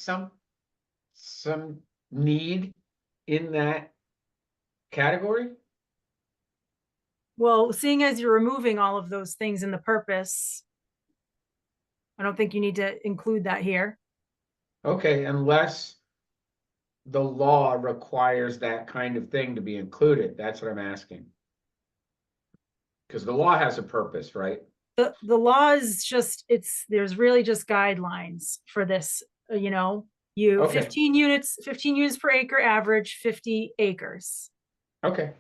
some need in that category? Well, seeing as you're removing all of those things in the purpose, I don't think you need to include that here. Okay, unless the law requires that kind of thing to be included, that's what I'm asking. Because the law has a purpose, right? The law is just, there's really just guidelines for this, Okay. 15 units per acre, average 50 acres. Okay,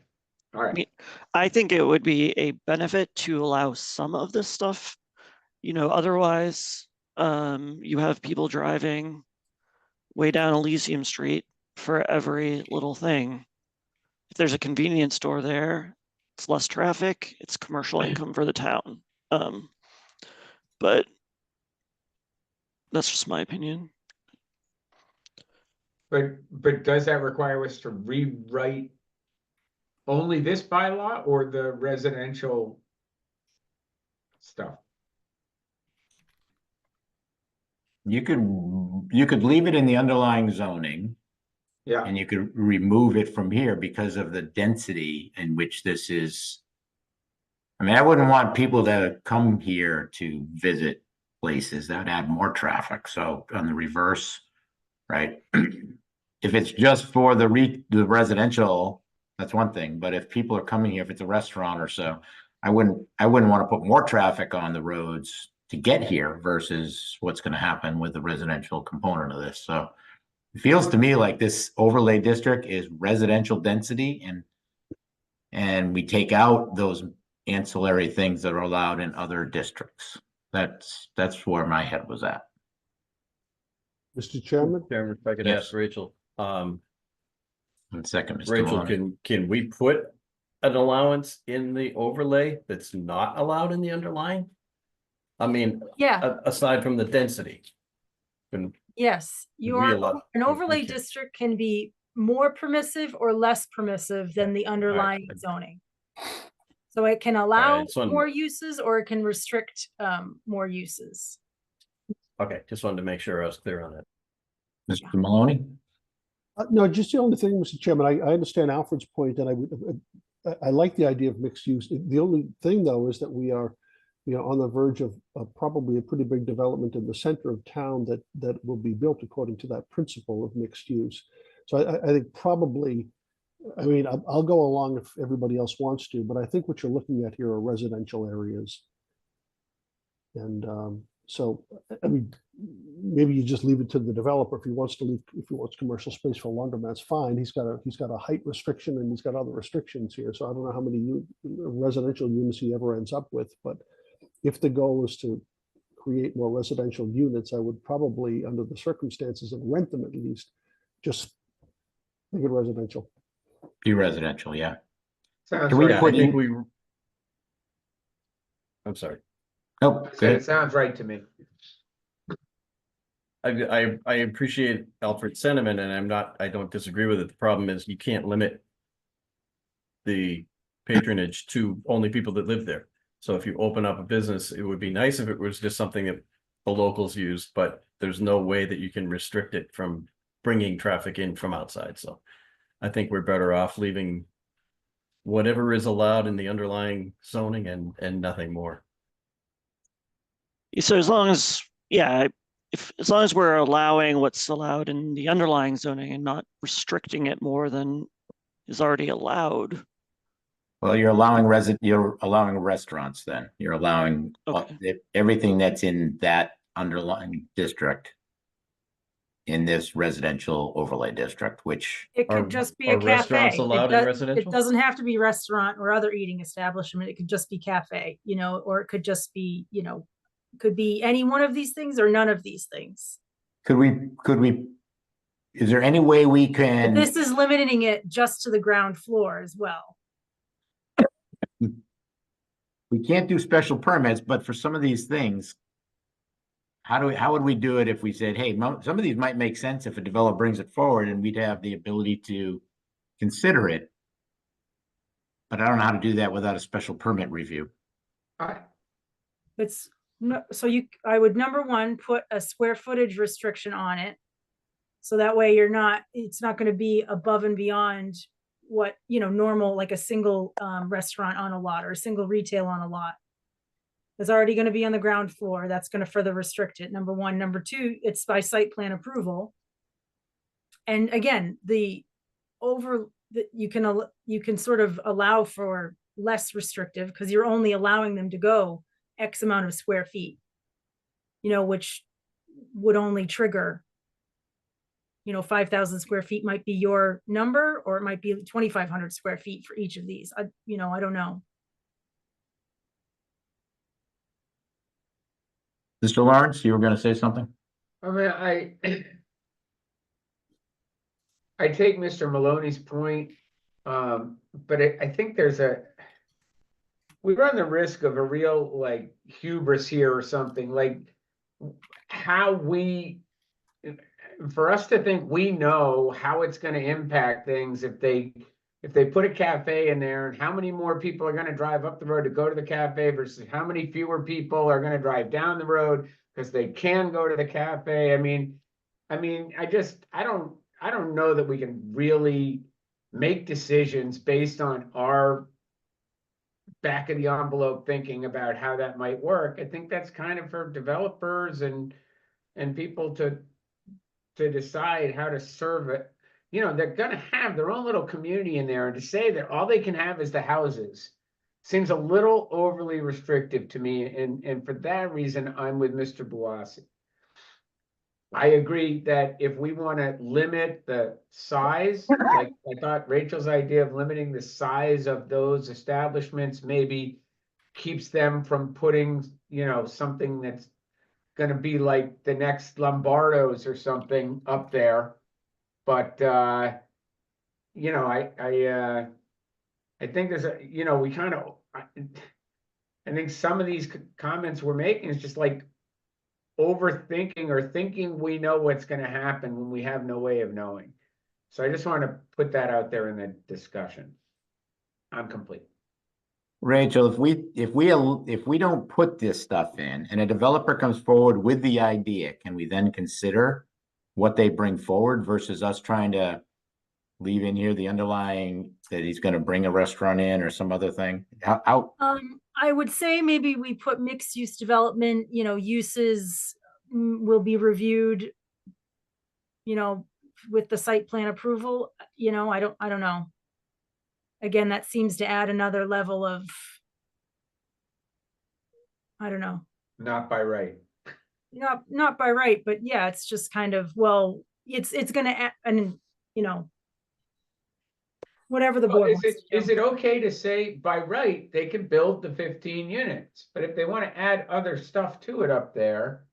all right. I think it would be a benefit to allow some of this stuff. Otherwise, you have people driving way down Elysium Street for every little thing. If there's a convenience store there, it's less traffic, it's commercial income for the town. But that's just my opinion. But does that require us to rewrite only this bylaw or the residential stuff? You could leave it in the underlying zoning Yeah, and you could remove it from here because of the density in which this is. I mean, I wouldn't want people to come here to visit places. That would add more traffic. So on the reverse, right? If it's just for the residential, that's one thing. But if people are coming here, if it's a restaurant or so, I wouldn't want to put more traffic on the roads to get here versus what's going to happen with the residential component of this. So it feels to me like this overlay district is residential density and we take out those ancillary things that are allowed in other districts. That's where my head was at. Mr. Chairman? Chairman, if I could Yes. ask Rachel, One second, Mr. Rachel, Maloney. can we put an allowance in the overlay that's not allowed in the underlying? I mean, Yeah, aside from the density. Can yes, we your, allow? an we overlay can't. district can be more permissive or less permissive than the underlying zoning. So it can allow just wanted- more uses or it can restrict more uses. Okay, just wanted to make sure I was clear on that. Mr. Maloney? No, just the only thing, Mr. Chairman, I understand Alfred's point, and I like the idea of mixed use. The only thing, though, is that we are, on the verge of probably a pretty big development in the center of town that will be built according to that principle of mixed use. So I think probably, I mean, I'll go along if everybody else wants to, but I think what you're looking at here are residential areas. And so, I mean, maybe you just leave it to the developer if he wants to leave, if he wants commercial space for laundromat, that's fine. He's got a height restriction and he's got other restrictions here. So I don't know how many residential units he ever ends up with, but if the goal is to create more residential units, I would probably, under the circumstances, of Wrentham at least, just make it residential. Be residential, yeah. Sounds Can we right. Yeah, I put think in- I'm sorry. Oh, So good. it sounds right to me. I appreciate Alfred's sentiment, and I don't disagree with it. The problem is you can't limit the patronage to only people that live there. So if you open up a business, it would be nice if it was just something that the locals use, but there's no way that you can restrict it from bringing traffic in from outside. So I think we're better off leaving whatever is allowed in the underlying zoning and nothing more. So as long as, yeah, as long as we're allowing what's allowed in the underlying zoning and not restricting it more than is already allowed. Well, you're allowing restaurants then. You're allowing Okay. everything that's in that underlying district in this residential overlay district, which It Are- could just be a are restaurants cafe. allowed in residential? It doesn't have to be restaurant or other eating establishment. It could just be cafe, or it could just be, could be any one of these things or none of these things. could we, is there any way we But can? this is limiting it just to the ground floor as well. We can't do special permits, but for some of these things, how would we do it if we said, hey, some of these might make sense if a developer brings it forward and we'd have the ability to consider it. But I don't know how to do that without a special permit review. It's no, so I would, number one, put a square footage restriction on it. So that way it's not going to be above and beyond what, normal, like a single restaurant on a lot or a single retail on a lot. It's already going to be on the ground floor. That's going to further restrict it. Number one. Number two, it's by site plan approval. And again, you can sort of allow for less restrictive because you're only allowing them to go X amount of square feet, which would only trigger, 5,000 square feet might be your number, or it might be 2,500 square feet for each of these. I don't know. Mr. Lawrence, you were going to say something? I mean, I take Mr. Maloney's point, but I think we run the risk of a real like hubris here or something, like for us to think we know how it's going to impact things if they put a cafe in there, and how many more people are going to drive up the road to go to the cafe versus how many fewer people are going to drive down the road because they can go to the cafe. I mean, I don't know that we can really make decisions based on our back of the envelope thinking about how that might work. I think that's kind of for developers and people to decide how to serve it. They're going to have their own little community in there, and to say that all they can have is the houses seems a little overly restrictive to me. And for that reason, I'm with Mr. Buasi. I agree that if we want to limit the size, like I thought Rachel's idea of limiting the size of those establishments maybe keeps them from putting, something that's gonna be like the next Lombardo's or something up there. But, you know, I think there's a, you know, we kind of, I think some of these comments we're making is just like overthinking or thinking we know what's gonna happen when we have no way of knowing. So I just want to put that out there in the discussion. I'm complete. Rachel, if we don't put this stuff in and a developer comes forward with the idea, can we then consider what they bring forward versus us trying to leave in here the underlying that he's going to bring a restaurant in or some other thing? How I would say maybe we put mixed use development, you know, uses will be reviewed, you know, with the site plan approval, you know, I don't know. Again, that seems to add another level of, I don't know, Not by right. not by right, but yeah, it's just kind of, well, it's gonna, and you know, whatever the Well, board is wants to is do. it okay to say by right, they can build the 15 units, but if they want to add other stuff to it up there,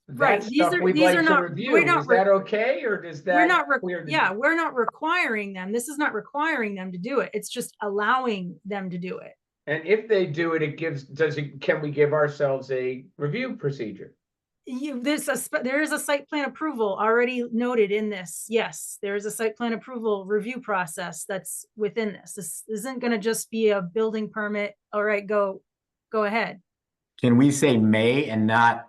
Right, that these stuff are we'd these like are to not, review. we're not Is that okay, or does we're that not, clear the- yeah, we're not requiring them. This is not requiring them to do it. It's just allowing them to do it. And if they do it, can we give ourselves a review procedure? There is a site plan approval already noted in this. Yes, there is a site plan approval review process that's within this. This isn't gonna just be a building permit. All right, go ahead. can we say may and not?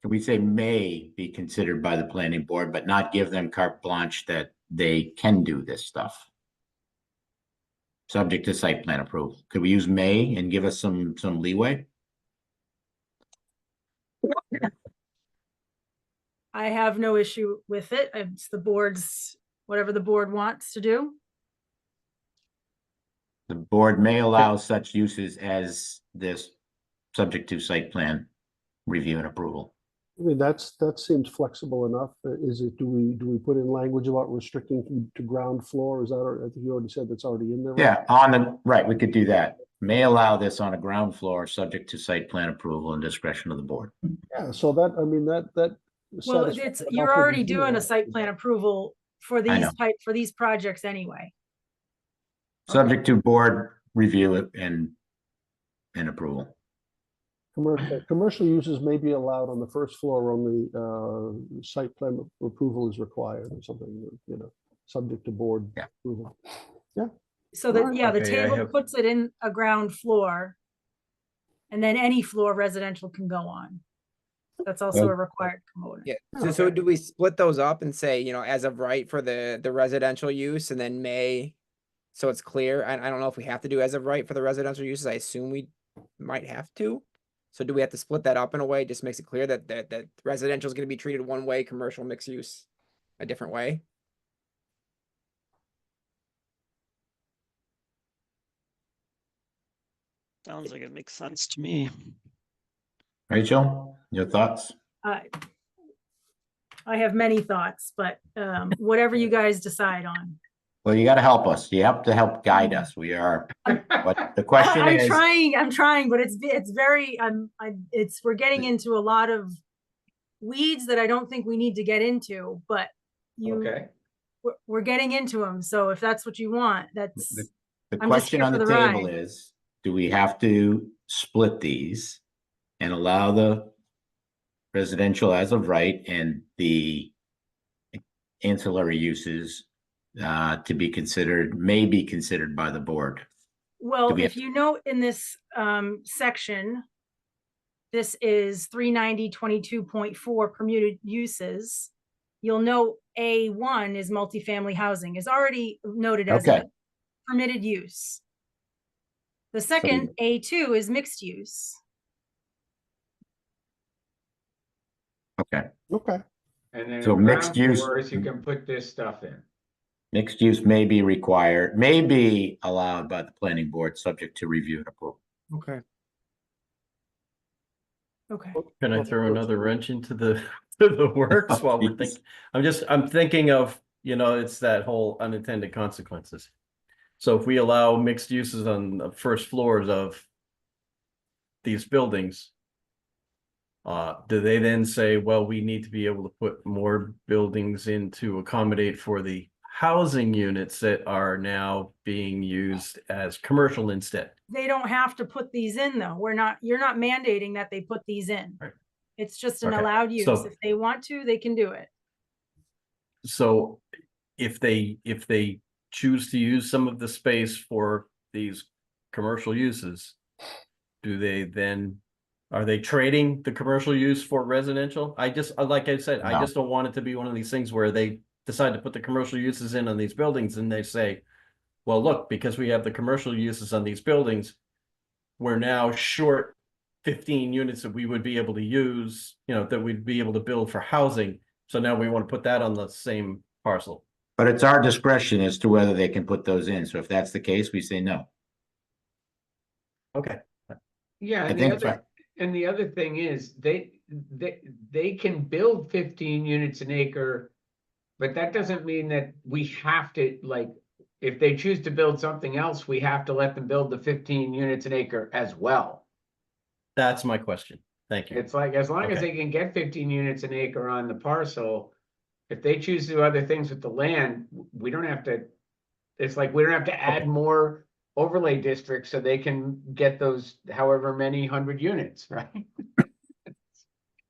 Can we say may be considered by the planning board, but not give them carte blanche that they can do this stuff? Subject to site plan approval. Could we use may and give us some leeway? I have no issue with it. It's the board's, whatever the board wants to do. The board may allow such uses as this, subject to site plan review and approval. I mean, that seems flexible enough. Is it, do we put in language about restricting to ground floor? Is that, I think you already said that's already in there. Right? Yeah, on the, right, we could do that. May allow this on a ground floor, subject to site plan approval and discretion of the board. Yeah, so that, I mean, that. Well, satisfies you're enough of already the doing a deal. site plan approval for I know. these projects anyway. Subject to board review and approval. Commercial uses may be allowed on the first floor, only site plan approval is required or something, you know, subject to board Yeah. approval. So that, Alright. yeah, the Okay, I table have- puts it in a ground floor. And then any floor residential can go on. That's also a required component. Yeah, so do we split those up and say, you know, as of right for the residential use and then may, so it's clear? I don't know if we have to do as of right for the residential uses. I assume we might have to. So do we have to split that up in a way? Just makes it clear that residential is going to be treated one way, commercial mixed use a different way. Sounds like it makes sense to me. Rachel, your thoughts? I have many thoughts, but whatever you guys decide on. Well, you got to help us. You have to help guide us. We are, but the question I'm is, trying, but it's very, we're getting into a lot of weeds that I don't think we need to get into, but Okay, we're getting into them. So if that's what you want, that's, the I'm just question here on for the the table ride. is, do we have to split these and allow the residential as of right and the ancillary uses to be considered, may be considered by the board? well, we if have- you note in this section, this is 390.22.4 permitted uses. You'll note A1 is multifamily housing, is already noted as Okay. a permitted use. The second, A2, is mixed use. Okay, Okay, and then So in mixed ground use- floors, you can put this stuff in. mixed use may be required, may be allowed by the planning board, subject to review and approval. Okay. Okay. Can I throw another wrench into the to the works while we're Please. thinking? I'm thinking of, you know, it's that whole unintended consequences. So if we allow mixed uses on the first floors of these buildings, do they then say, well, we need to be able to put more buildings in to accommodate for the housing units that are now being used as commercial instead? They don't have to put these in though. You're not mandating that they put these in. Right. It's just an Okay, allowed use. so- If they want to, they can do it. So if they choose to use some of the space for these commercial uses, are they trading the commercial use for residential? Like I said, I No. just don't want it to be one of these things where they decide to put the commercial uses in on these buildings and they say, well, look, because we have the commercial uses on these buildings, we're now short 15 units that we would be able to use, that we'd be able to build for housing. So now we want to put that on the same parcel. But it's our discretion as to whether they can put those in. So if that's the case, we say no. Okay. Yeah, I and think it's right. the other thing is they can build 15 units an acre, but that doesn't mean that we have to, like, if they choose to build something else, we have to let them build the 15 units an acre as well. That's my question. Thank you. It's like, as long as Okay. they can get 15 units an acre on the parcel, if they choose to do other things with the land, we don't have to, it's like, we don't have to add more overlay districts so they can get those however many 100 units, right?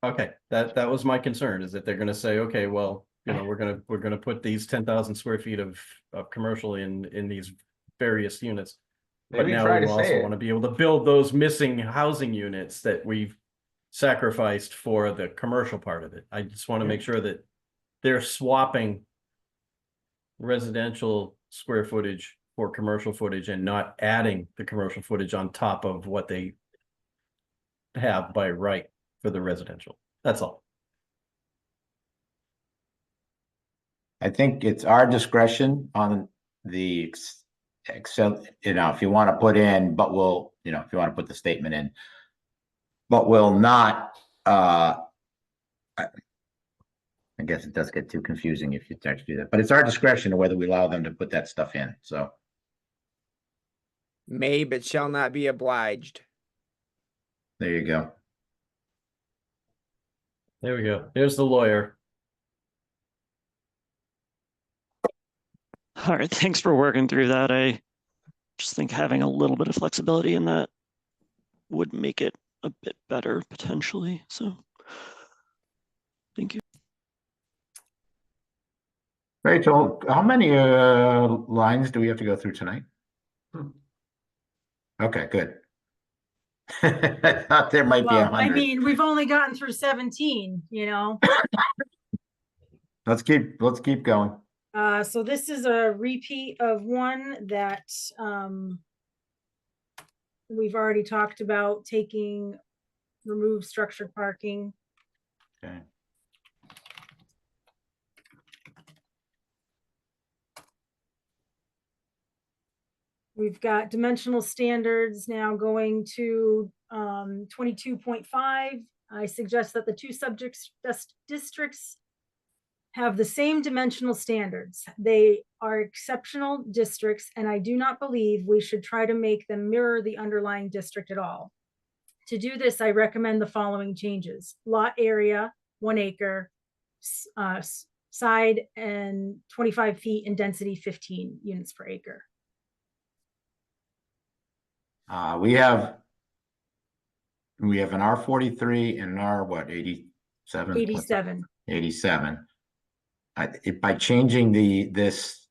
Okay, that was my concern, is that they're gonna say, okay, well, we're gonna put these 10,000 square feet of commercial in these various units. But Maybe now try we to also say want to it. be able to build those missing housing units that we've sacrificed for the commercial part of it. I just want to make sure that they're swapping residential square footage for commercial footage and not adding the commercial footage on top of what they have by right for the residential. That's all. I think it's our discretion on the Excel, if you want to put in, but we'll, if you want to put the statement in, but will not, I guess it does get too confusing if you actually do that, but it's our discretion of whether we allow them to put that stuff in, so. May but shall not be obliged. There you go. There we go. There's the lawyer. All right, thanks for working through that. I just think having a little bit of flexibility in that would make it a bit better potentially. So thank you. Rachel, how many lines do we have to go through tonight? Okay, good. I thought there might be Well, I 100. mean, we've only gotten through 17, Let's keep going. So this is a repeat of one that we've already talked about, remove structured parking. Okay. We've got dimensional standards now going to 22.5. I suggest that the two districts have the same dimensional standards. They are exceptional districts, and I do not believe we should try to make them mirror the underlying district at all. To do this, I recommend the following changes. Lot area, 1 acre, side and 25 feet, and density 15 units per acre. We have an R43 and an R, what, 87? 87. 87. By changing this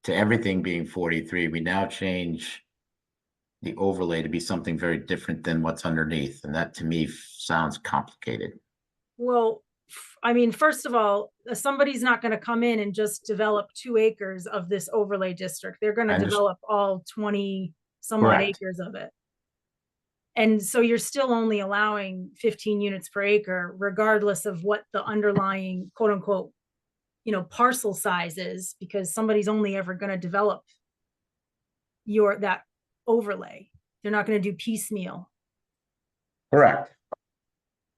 to everything being 43, we now change the overlay to be something very different than what's underneath. And that to me sounds complicated. Well, I mean, first of all, somebody's not going to come in and just develop 2 acres of this overlay district. They're going to develop all 20 some odd acres of it. And so you're still only allowing 15 units per acre, regardless of what the underlying quote unquote, parcel size is, because somebody's only ever going to develop that overlay. They're not going to do piecemeal. Correct.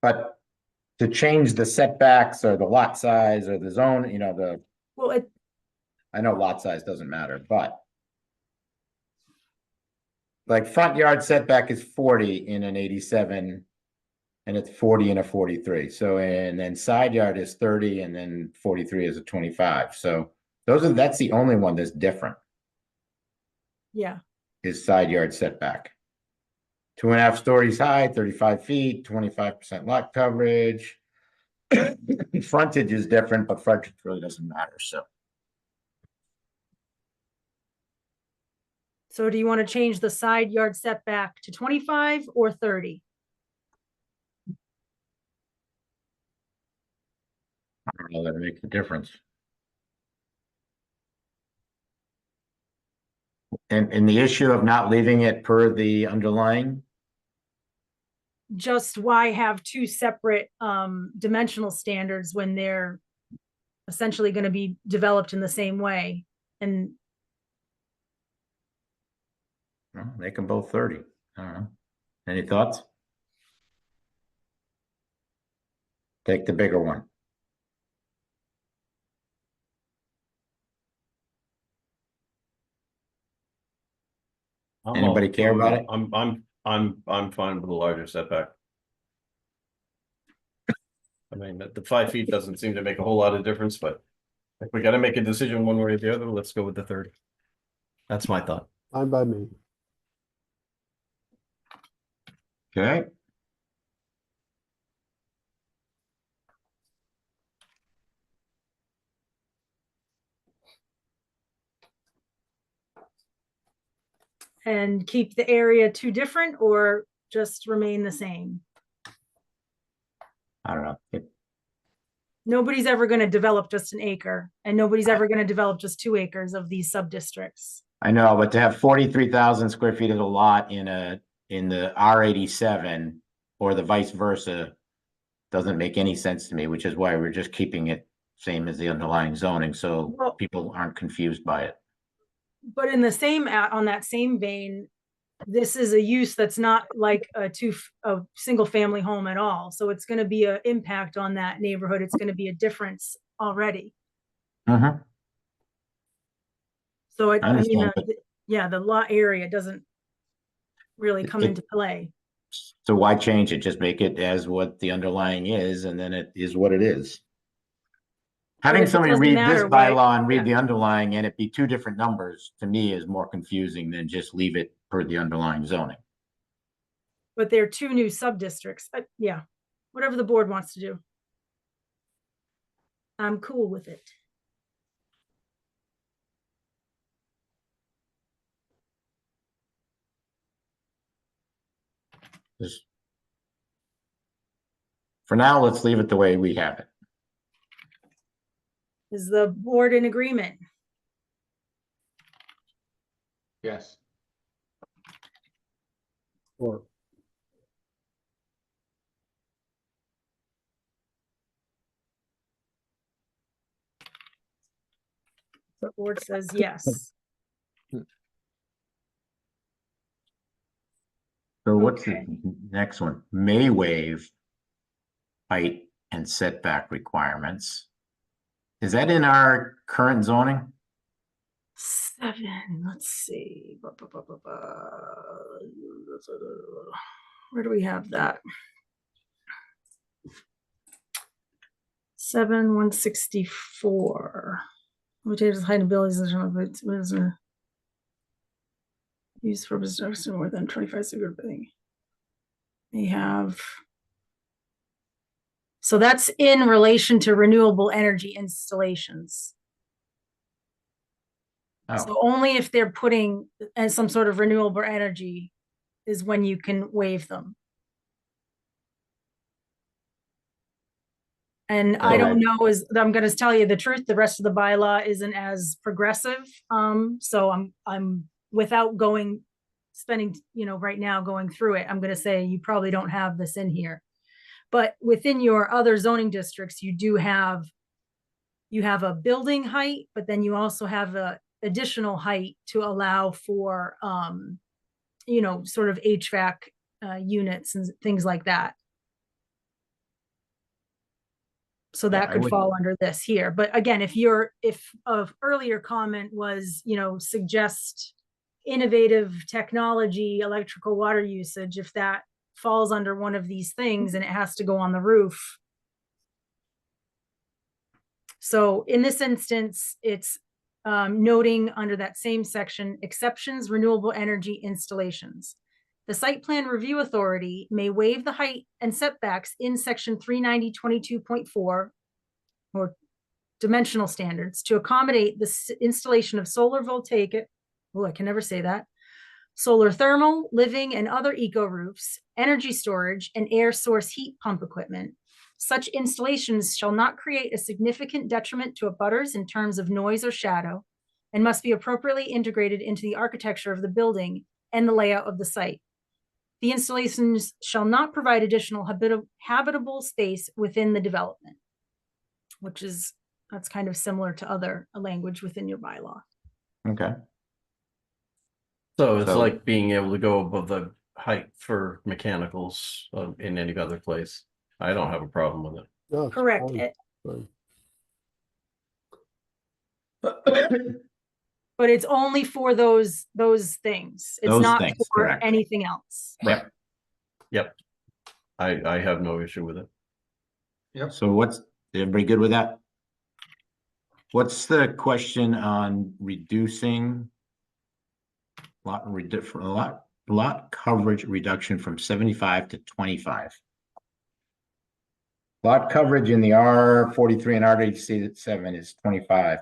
But to change the setbacks or the lot size or the zone, I know lot size doesn't matter, but like front yard setback is 40 in an 87. And it's 40 in a 43. So, and then side yard is 30 and then 43 is a 25. So that's the only one that's different, Yeah, is side yard setback. 2.5 stories high, 35 feet, 25% lot coverage. Frontage is different, but frontage really doesn't matter. so do you want to change the side yard setback to 25 or 30? I don't know that makes a difference. And the issue of not leaving it per the underlying, Just why have two separate dimensional standards when they're essentially going to be developed in the same way? And well, make them both 30. I don't know. Any thoughts? Take the bigger one. Anybody care about it? I'm fine with the larger setback. I mean, the 5 feet doesn't seem to make a whole lot of difference, but if we gotta make a decision one way or the other, let's go with the 30. That's my thought. Fine by me. Okay. and keep the area two different or just remain the same? I don't know. Nobody's ever going to develop just an acre, and nobody's ever going to develop just 2 acres of these sub-districts. I know, but to have 43,000 square feet of a lot in the R87 or the vice versa doesn't make any sense to me, which is why we're just keeping it same as the underlying zoning, so Well- people aren't confused by it. But in the same, on that same vein, this is a use that's not like a single family home at all. So it's going to be an impact on that neighborhood. It's going to be a difference already. Mhm. So I mean, understand, but- yeah, the lot area doesn't really come It- into play. So why change it? Just make it as what the underlying is, and then it is what it is. Having if it somebody doesn't read this matter, why- bylaw and read yeah. the underlying and it be 2 different numbers, to me, is more confusing than just leave it per the underlying zoning. But there are 2 new sub-districts. Yeah, whatever the board wants to do. I'm cool with it. Just for now, let's leave it the way we have it. Is the board in agreement? Yes. Or The board says yes. So what's the Okay. next one? May waive height and setback requirements. Is that in our current zoning? 7, let's see. Where do we have that? 7/164. Which is height and abilities use for business more than 25 square feet. They have. So that's in relation to renewable energy installations. So Oh, only if they're putting some sort of renewable energy is when you can waive them. And I don't know, I'm going to tell you the truth, the rest of the bylaw isn't as progressive. So I'm without spending, right now going through it, I'm going to say you probably don't have this in here. But within your other zoning districts, you have a building height, but then you also have a additional height to allow for, sort of HVAC units and things like that. So that could fall under this here. But again, if of earlier comment was, suggest innovative technology, electrical water usage, if that falls under one of these things and it has to go on the roof. So in this instance, it's noting under that same section, exceptions, renewable energy installations. The site plan review authority may waive the height and setbacks in section 390.22.4 or dimensional standards to accommodate the installation of solar voltaic, oh, I can never say that, solar thermal, living, and other eco roofs, energy storage, and air source heat pump equipment. Such installations shall not create a significant detriment to abutters in terms of noise or shadow, and must be appropriately integrated into the architecture of the building and the layout of the site. The installations shall not provide additional habitable space within the development, which is, that's kind of similar to other language within your bylaw. Okay. So it's So- like being able to go above the height for mechanicals in any other place. I don't have a problem with it. No, it's Correct. fine, fine. But it's only for those things. It's Those not things, for correct. anything else. Yep. Yep. I have no issue with it. So what's, everybody good with that? What's the question on reducing lot coverage reduction from 75 to 25? Lot coverage in the R43 and R87 is 25%.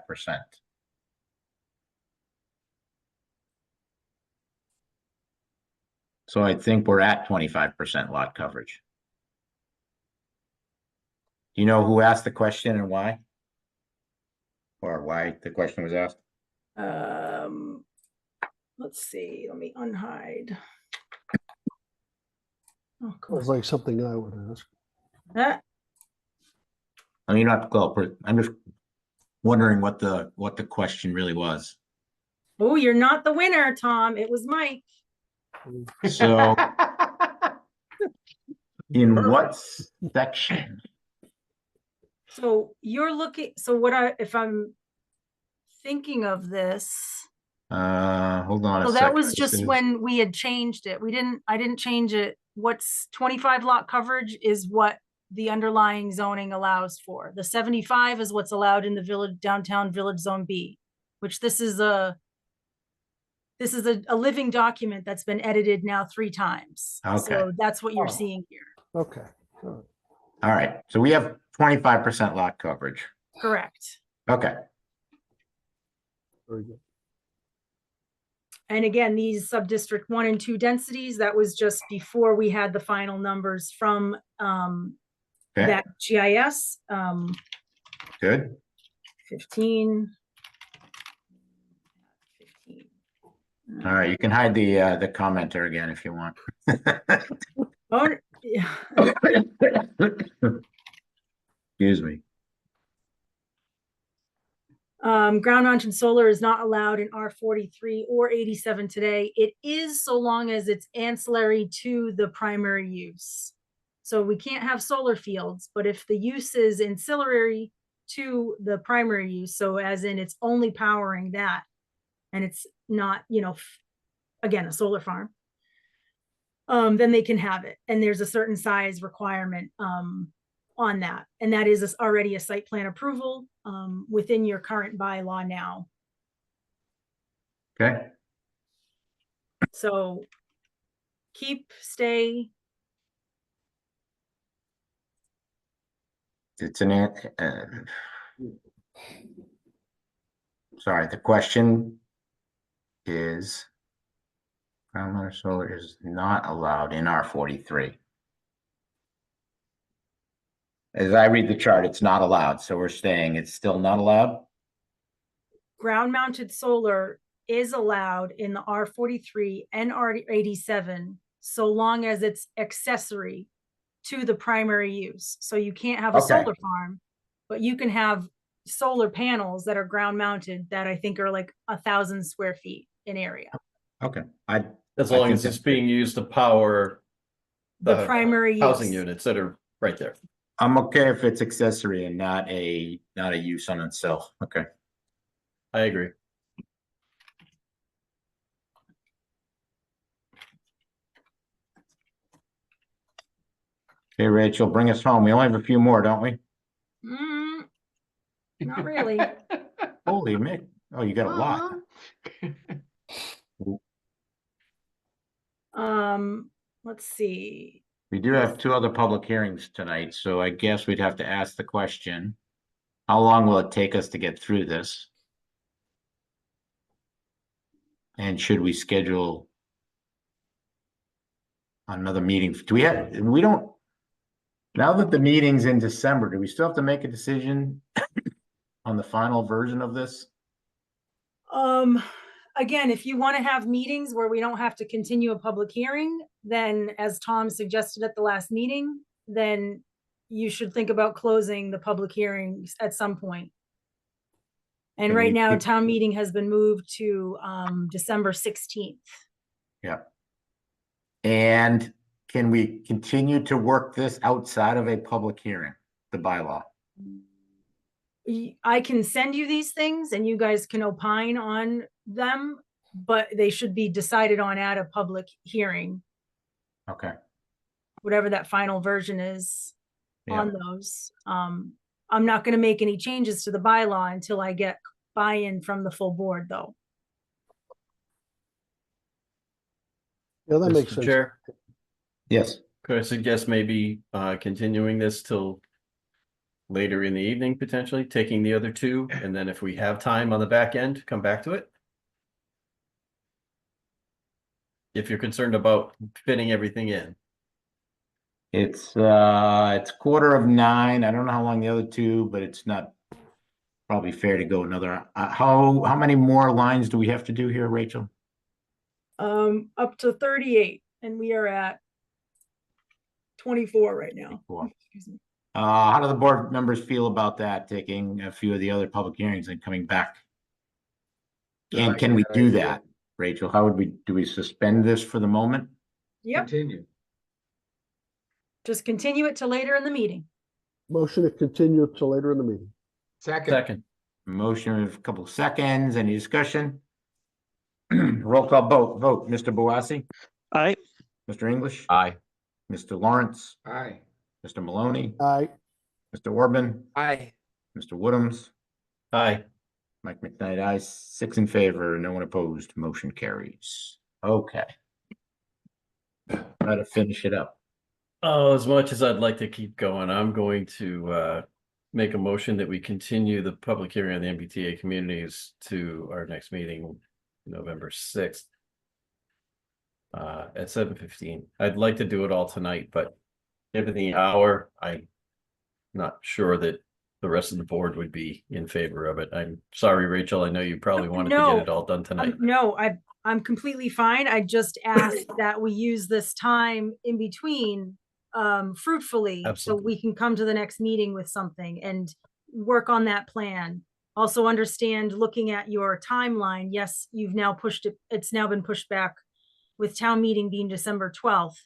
So I think we're at 25% lot coverage. Do you know who asked the question and why? Or why the question was asked? Let's see, let me unhide. Oh, come It's on. like something I would ask. Ah, I mean, you don't have to go up, I'm just wondering what the question really was. oh, you're not the winner, Tom. It was Mike. So in what section? So you're looking, so if I'm thinking of this, Hold on a so second. that was This just is- when we had changed it. I didn't change it. What's 25 lot coverage is what the underlying zoning allows for. The 75 is what's allowed in the village, downtown village zone B, which this is a living document that's been edited now 3 times. Okay. So that's what you're Oh. seeing here. Okay. All right. All right, so we have 25% lot coverage. Correct. Okay, Very good. And again, these sub-district 1 and 2 densities, that was just before we had the final numbers from okay, that GIS, good. 15. All right, you can hide the commenter again if you want. Oh, yeah. Excuse me. Ground mounted solar is not allowed in R43 or 87 today. It is so long as it's ancillary to the primary use. So we can't have solar fields, but if the use is ancillary to the primary use, so as in it's only powering that, and it's not, again, a solar farm, then they can have it. And there's a certain size requirement on that. And that is already a site plan approval within your current bylaw now. Okay, So stay. it's sorry, the question is ground mounted solar is not allowed in R43. As I read the chart, it's not allowed, so we're staying, it's still not allowed? Ground mounted solar is allowed in the R43 and R87 so long as it's accessory to the primary use. So you can't have a Okay. solar farm, but you can have solar panels that are ground mounted that I think are like 1,000 square feet in area. Okay, As I long think as it's that's good. being used to power The primary housing use. units that are right there. I'm okay if it's accessory and not a use on itself. Okay. I agree. Okay, Rachel, bring us home. We only have a few more, don't we? Mm, not really. Holy Mick. Oh, you got a lot. Let's see. We do have two other public hearings tonight, so I guess we'd have to ask the question. How long will it take us to get through this? And should we schedule another meeting? Now that the meeting's in December, do we still have to make a decision on the final version of this? Again, if you want to have meetings where we don't have to continue a public hearing, then as Tom suggested at the last meeting, then you should think about closing the public hearings at some point. And Can right we now, keep- town meeting has been moved to December 16th. Yeah. And can we continue to work this outside of a public hearing, the bylaw? I can send you these things and you guys can opine on them, but they should be decided on at a public hearing, Okay. whatever that final version is Yeah. on those. I'm not gonna make any changes to the bylaw until I get buy-in from the full board, though. Yeah, that makes Mr. sense. Chair, Yes. could I suggest maybe continuing this till later in the evening, potentially, taking the other two, and then if we have time on the back end, come back to it? If you're concerned about fitting everything in. It's 9:15. I don't know how long the other two, but it's not probably fair to go another. How many more lines do we have to do here, Rachel? Up to 38, and we are at 24 right now. 24. Excuse me. How do the board members feel about that, taking a few of the other public hearings and coming back? And can we do that, Rachel? Do we suspend this for the moment? Yep, Continue. just continue it till later in the meeting. Motion to continue till later in the meeting. Second, Motion of a couple of seconds. Any discussion? Roll call vote. Mr. Boissy, Aye. Mr. English, Aye. Mr. Lawrence, Aye. Mr. Maloney, Aye. Mr. Orban, Aye. Mr. Woodhams, aye. Mike McKnight, aye, 6 in favor, no one opposed, motion carries. Okay. Try to finish it up. Oh, as much as I'd like to keep going, I'm going to make a motion that we continue the public hearing on the MBTA communities to our next meeting, November 6th. At 7:15. I'd like to do it all tonight, but given the hour, I'm not sure that the rest of the board would be in favor of it. I'm sorry, Rachel. I know you probably wanted to get it all done tonight. No, I'm completely fine. I just asked that we use this time in between fruitfully, so Absolutely. we can come to the next meeting with something and work on that plan. Also understand, looking at your timeline, yes, you've now pushed it, it's now been pushed back with town meeting being December 12th,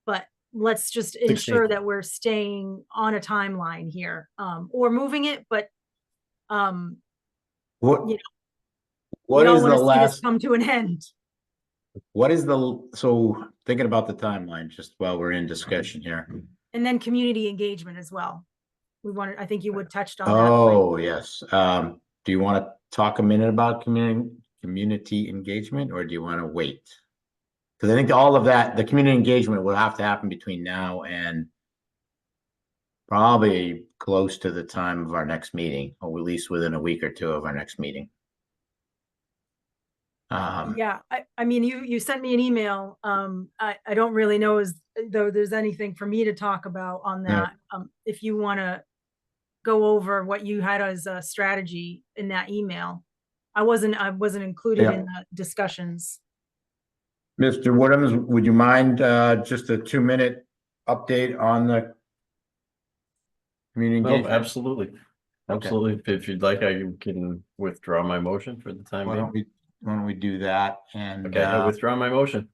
but let's just ensure 16th. that we're staying on a timeline here, or moving it, but What, You what we all is the want to see this last, come to an end. so thinking about the timeline, just while we're in discussion here. And then community engagement as well. I think you would touched on that. Oh, yes. Do you want to talk a minute about community engagement, or do you want to wait? Because I think all of that, the community engagement will have to happen between now and probably close to the time of our next meeting, or at least within a week or two of our next meeting. Yeah, I mean, you sent me an email. I don't really know as though there's anything for me to talk about on Yeah. that. If you want to go over what you had as a strategy in that email. I wasn't included Yeah. in the discussions. Mr. Woodhams, would you mind just a 2-minute update on the community No, engagement? absolutely. Okay. Absolutely. If you'd like, I can withdraw my motion for the time being. Why don't we do that? And Okay, I withdraw my motion.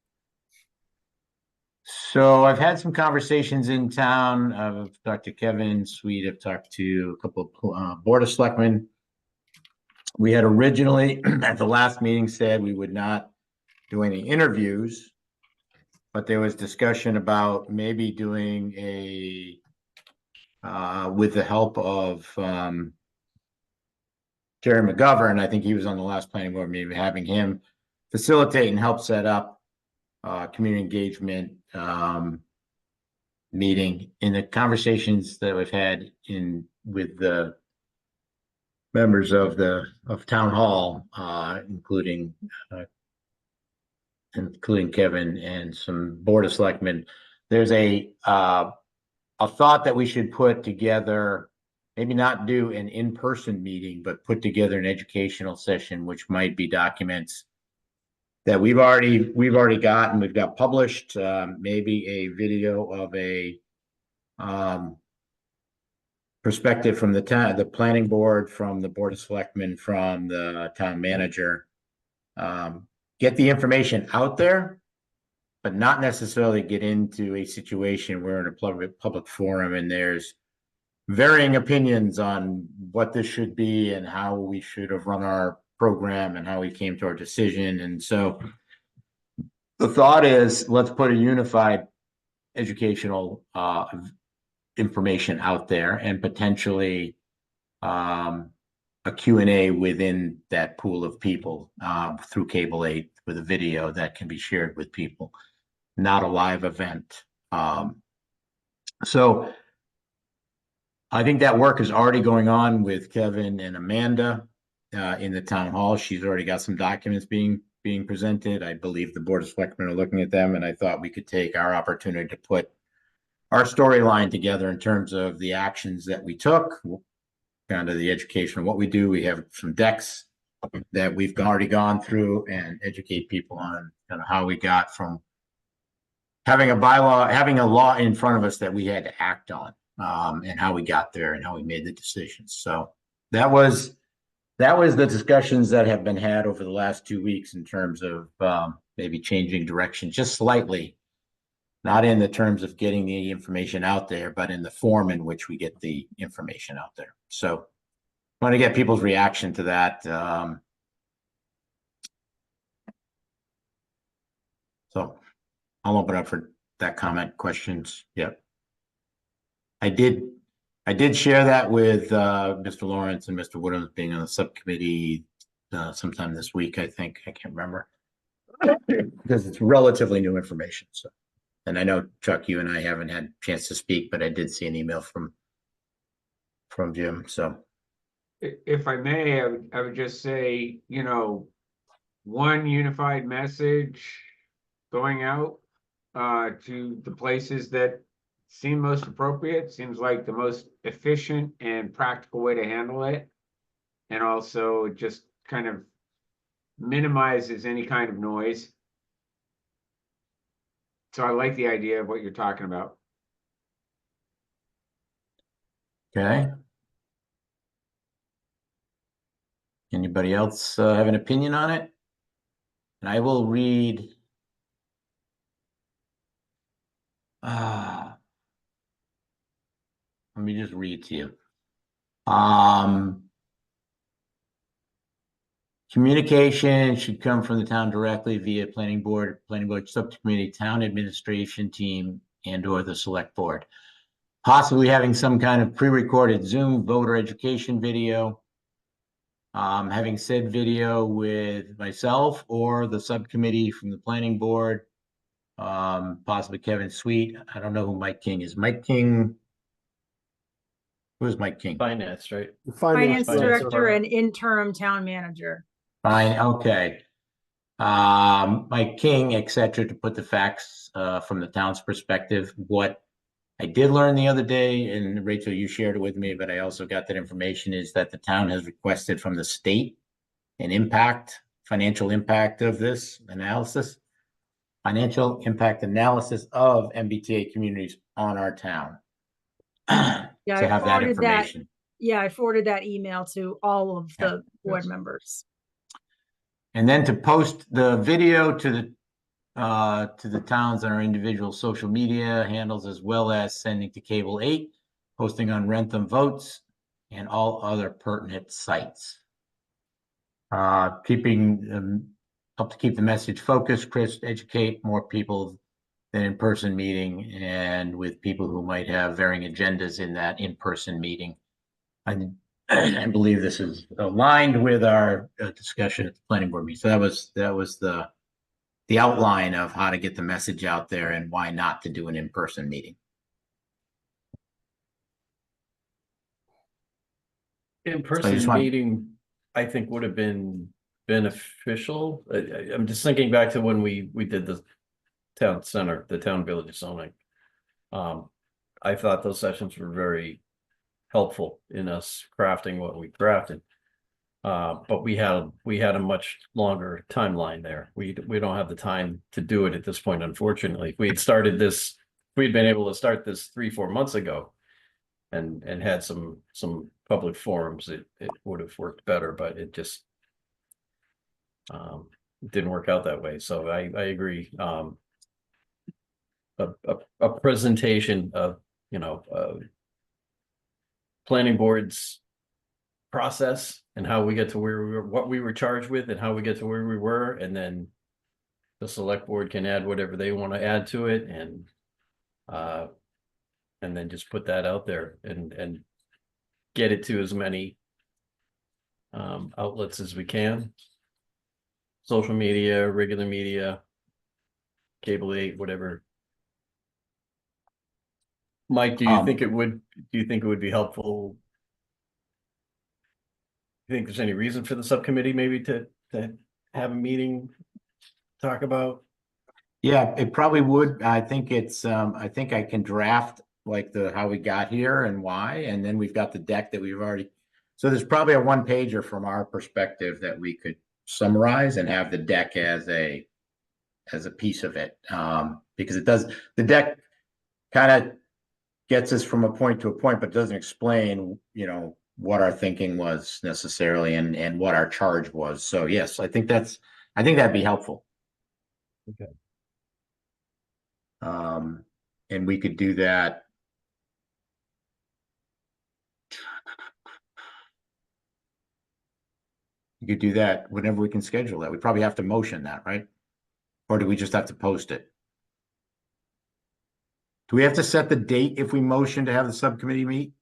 so I've had some conversations in town. I've talked to Kevin Sweet. I've talked to a couple of Board of Selectmen. We had originally at the last meeting said we would not do any interviews, but there was discussion about maybe doing with the help of Jerry McGovern, I think he was on the last planning board, maybe having him facilitate and help set up community engagement meeting. In the conversations that we've had with the members of town hall, including Kevin and some board of selectmen, there's a thought that we should put together, maybe not do an in-person meeting, but put together an educational session, which might be documents that we've already gotten, we've got published, maybe a video of a perspective from the town, the planning board, from the board of selectmen, from the town manager. Get the information out there, but not necessarily get into a situation where in a public forum and there's varying opinions on what this should be and how we should have run our program and how we came to our decision. And so the thought is, let's put a unified educational information out there, and potentially a Q&A within that pool of people through Cable 8 with a video that can be shared with people, not a live event. So I think that work is already going on with Kevin and Amanda in the town hall. She's already got some documents being presented. I believe the board of selectmen are looking at them, and I thought we could take our opportunity to put our storyline together in terms of the actions that we took, kind of the education of what we do. We have some decks that we've already gone through and educate people on kind of how we got from having a bylaw, having a law in front of us that we had to act on, and how we got there and how we made the decisions. So that was the discussions that have been had over the last 2 weeks in terms of maybe changing direction just slightly, not in the terms of getting the information out there, but in the form in which we get the information out there. So I want to get people's reaction to that. So I'll open up for that comment, questions. Yep. I did share that with Mr. Lawrence and Mr. Woodham being on the subcommittee sometime this week, I think. I can't remember. Because it's relatively new information. So, and I know, Chuck, you and I haven't had a chance to speak, but I did see an email from Jim. So If I may, I would just say, one unified message going out to the places that seem most appropriate, seems like the most efficient and practical way to handle it. And also just kind of minimizes any kind of noise. So I like the idea of what you're talking about. okay. Anybody else have an opinion on it? And I will read. Let me just read to you. Communication should come from the town directly via planning board subcommittee, town administration team, and/or the select board. Possibly having some kind of pre-recorded Zoom voter education video. Having said video with myself or the subcommittee from the planning board. Possibly Kevin Sweet. I don't know who Mike King is. Mike King. Who is Mike King? Finance, right? The Finance director director. and interim town manager. Fine, okay. Mike King, et cetera, to put the facts from the town's perspective. What I did learn the other day, and Rachel, you shared it with me, but I also got that information, is that the town has requested from the state an financial impact of this analysis, financial impact analysis of MBTA communities on our town. Yeah, To have that information. Yeah, I forwarded that email to all of the board members. And then to post the video to the towns on our individual social media handles, as well as sending to Cable 8, posting on Wrentham Votes, and all other pertinent sites. Help to keep the message focused, Chris, educate more people an in-person meeting and with people who might have varying agendas in that in-person meeting. I believe this is aligned with our discussion at the planning board meeting. So that was the outline of how to get the message out there and why not to do an in-person meeting. In-person meeting, I think would have been beneficial. I'm just thinking back to when we did the town center, the town village zoning. I thought those sessions were very helpful in us crafting what we crafted. But we had a much longer timeline there. We don't have the time to do it at this point, unfortunately. If we had started this, if we'd been able to start this 3-4 months ago and had some public forums, it would have worked better, but it just it didn't work out that way. So I agree. A presentation of, planning board's process and how we get to where we were, what we were charged with and how we get to where we were. And then the select board can add whatever they want to add to it. And then just put that out there and get it to as many outlets as we can. Social media, regular media, cable 8, whatever. Mike, do you think it would be helpful? You think there's any reason for the subcommittee maybe to have a meeting, talk about? Yeah, it probably would. I think it's I think I can draft like how we got here and why, and then we've got the deck that we've already. So there's probably a 1-pager from our perspective that we could summarize and have the deck as a piece of it, because the deck kind of gets us from a point to a point, but doesn't explain, what our thinking was necessarily and what our charge was. So yes, I think that'd be helpful. Okay. And we could do that. You could do that whenever we can schedule that. We probably have to motion that, right? Or do we just have to post it? Do we have to set the date if we motion to have the subcommittee meet?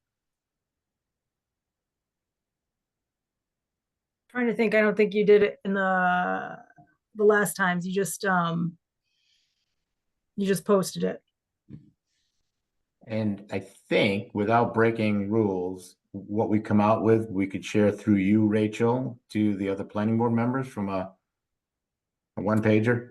Trying to think, I don't think you did it in the last times. You just posted it. And I think without breaking rules, what we come out with, we could share through you, Rachel, to the other planning board members from a 1-pager.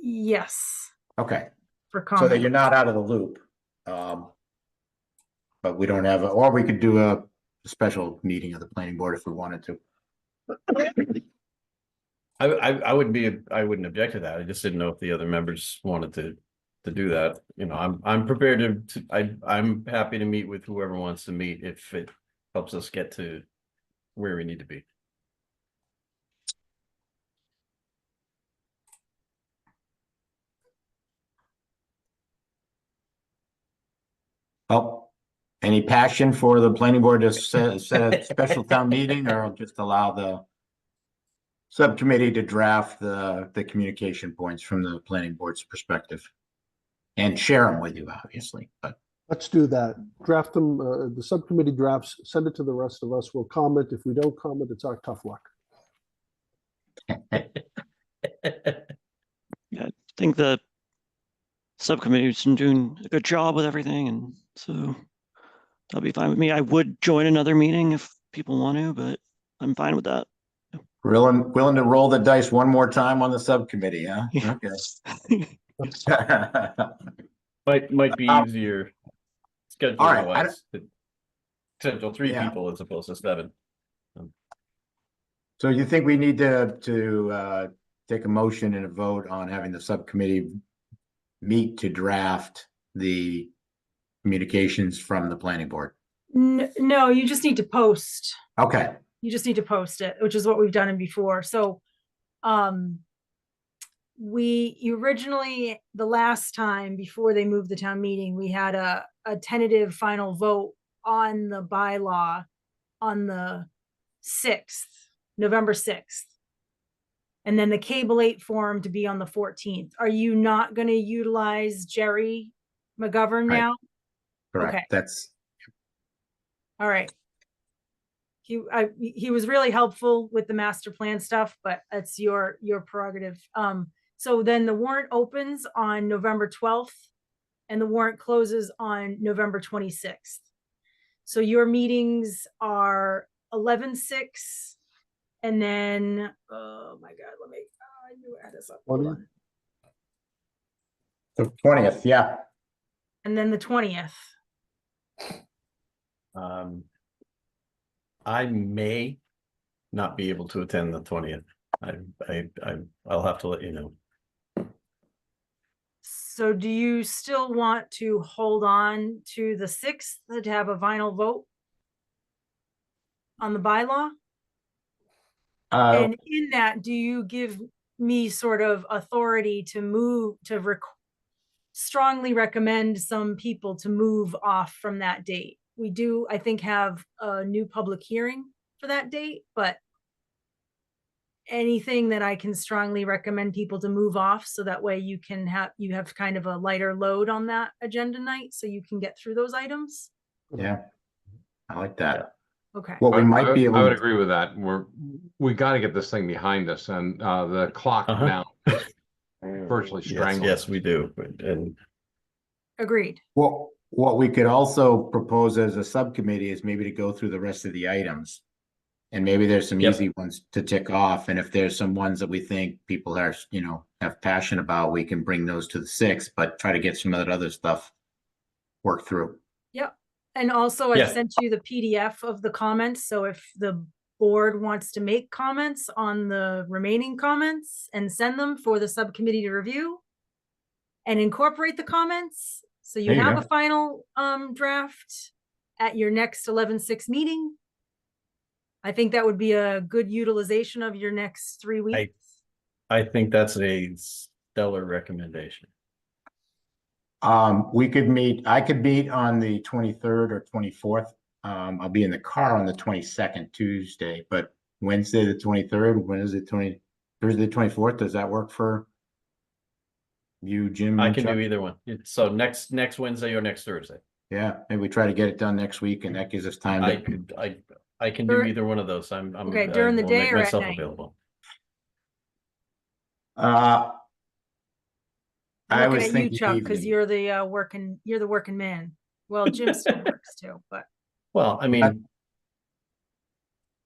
Yes, Okay, for so that comment. you're not out of the loop. But we don't have, or we could do a special meeting of the planning board if we wanted to. I wouldn't object to that. I just didn't know if the other members wanted to do that. I'm prepared I'm happy to meet with whoever wants to meet if it helps us get to where we need to be. Oh, any passion for the planning board to set a special town meeting, or just allow the subcommittee to draft the communication points from the planning board's perspective and share them with you, obviously, but. Let's do that. Draft them, the subcommittee drafts, send it to the rest of us. We'll comment. If we don't comment, it's our tough luck. Yeah, I think the subcommittee's been doing a good job with everything, and so that'll be fine with me. I would join another meeting if people want to, but I'm fine with that. Willing to roll the dice one more time on the subcommittee, huh? Yeah. Okay. Might be easier schedule All right, wise to schedule 3 Yeah. people as opposed to 7. So you think we need to take a motion and a vote on having the subcommittee meet to draft the communications from the planning board? No, you just need to post. Okay, You just need to post it, which is what we've done before. So, you originally, the last time before they moved the town meeting, we had a tentative final vote on the bylaw on the 6th, November 6th. And then the Cable 8 forum to be on the 14th. Are you not going to utilize Jerry McGovern Right. now? Correct. Okay. That's, All right. He was really helpful with the master plan stuff, but it's your prerogative. So then the warrant opens on November 12th and the warrant closes on November 26th. So your meetings are 11/6 and then, oh my God, I knew I had this up. Hold 20th? on. the 20th, yeah. And then the 20th. I may not be able to attend the 20th. I'll have to let you know. So do you still want to hold on to the 6th to have a final vote on the bylaw? And in that, do you give me sort of authority to move to strongly recommend some people to move off from that date? We do, I think, have a new public hearing for that date, but anything that I can strongly recommend people to move off so that way you have kind of a lighter load on that agenda night so you can get through those items. Yeah, I like that. Okay. What we might be I able would to, agree with that. We got to get this thing behind us, and the clock Uh-huh. now is virtually Yes, strangled. yes, we do. And Agreed. well, what we could also propose as a subcommittee is maybe to go through the rest of the items. And maybe there's some Yep. easy ones to tick off. And if there's some ones that we think people are, have passion about, we can bring those to the 6th, but try to get some of that other stuff worked through. Yep. And also I Yeah. sent you the PDF of the comments. So if the board wants to make comments on the remaining comments and send them for the subcommittee to review and incorporate the comments. So you There you have go. a final draft at your next 11/6 meeting. I think that would be a good utilization of your next 3 weeks. I think that's a stellar recommendation. I could meet on the 23rd or 24th. I'll be in the car on the 22nd, Tuesday, but Wednesday, the 23rd, Thursday, the 24th, does that work for you, Jim? I and can Chuck? do either one. So next Wednesday or next Thursday. Yeah, maybe we try to get it done next week and that gives us time I to, could, I can do Dur- either one of those. Okay, during the I will day make or at myself night? available. I I'm was looking at you, thinking Chuck, because evening. you're the working man. Well, Jim still works too, but Well, I mean,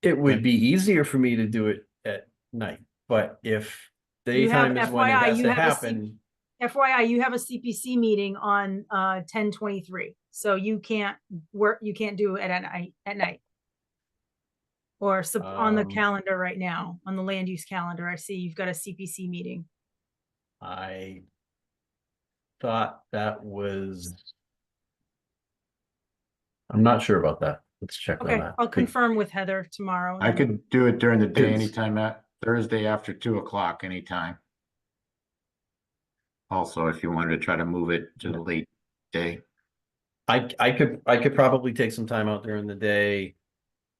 it would be easier for me to do it at night, but if You have- daytime is when it FYI, has you to have a happen, FYI, you have a CPC meeting on 10/23, so you can't do it at night. Or on the Um, calendar right now, on the land use calendar, I see you've got a CPC meeting. I thought that was. I'm not sure about that. Let's check on Okay, that. I'll confirm with Heather tomorrow. I could do it during the day, It's- anytime at Thursday after 2:00, anytime. Also, if you wanted to try to move it to the late day. I could probably take some time out during the day.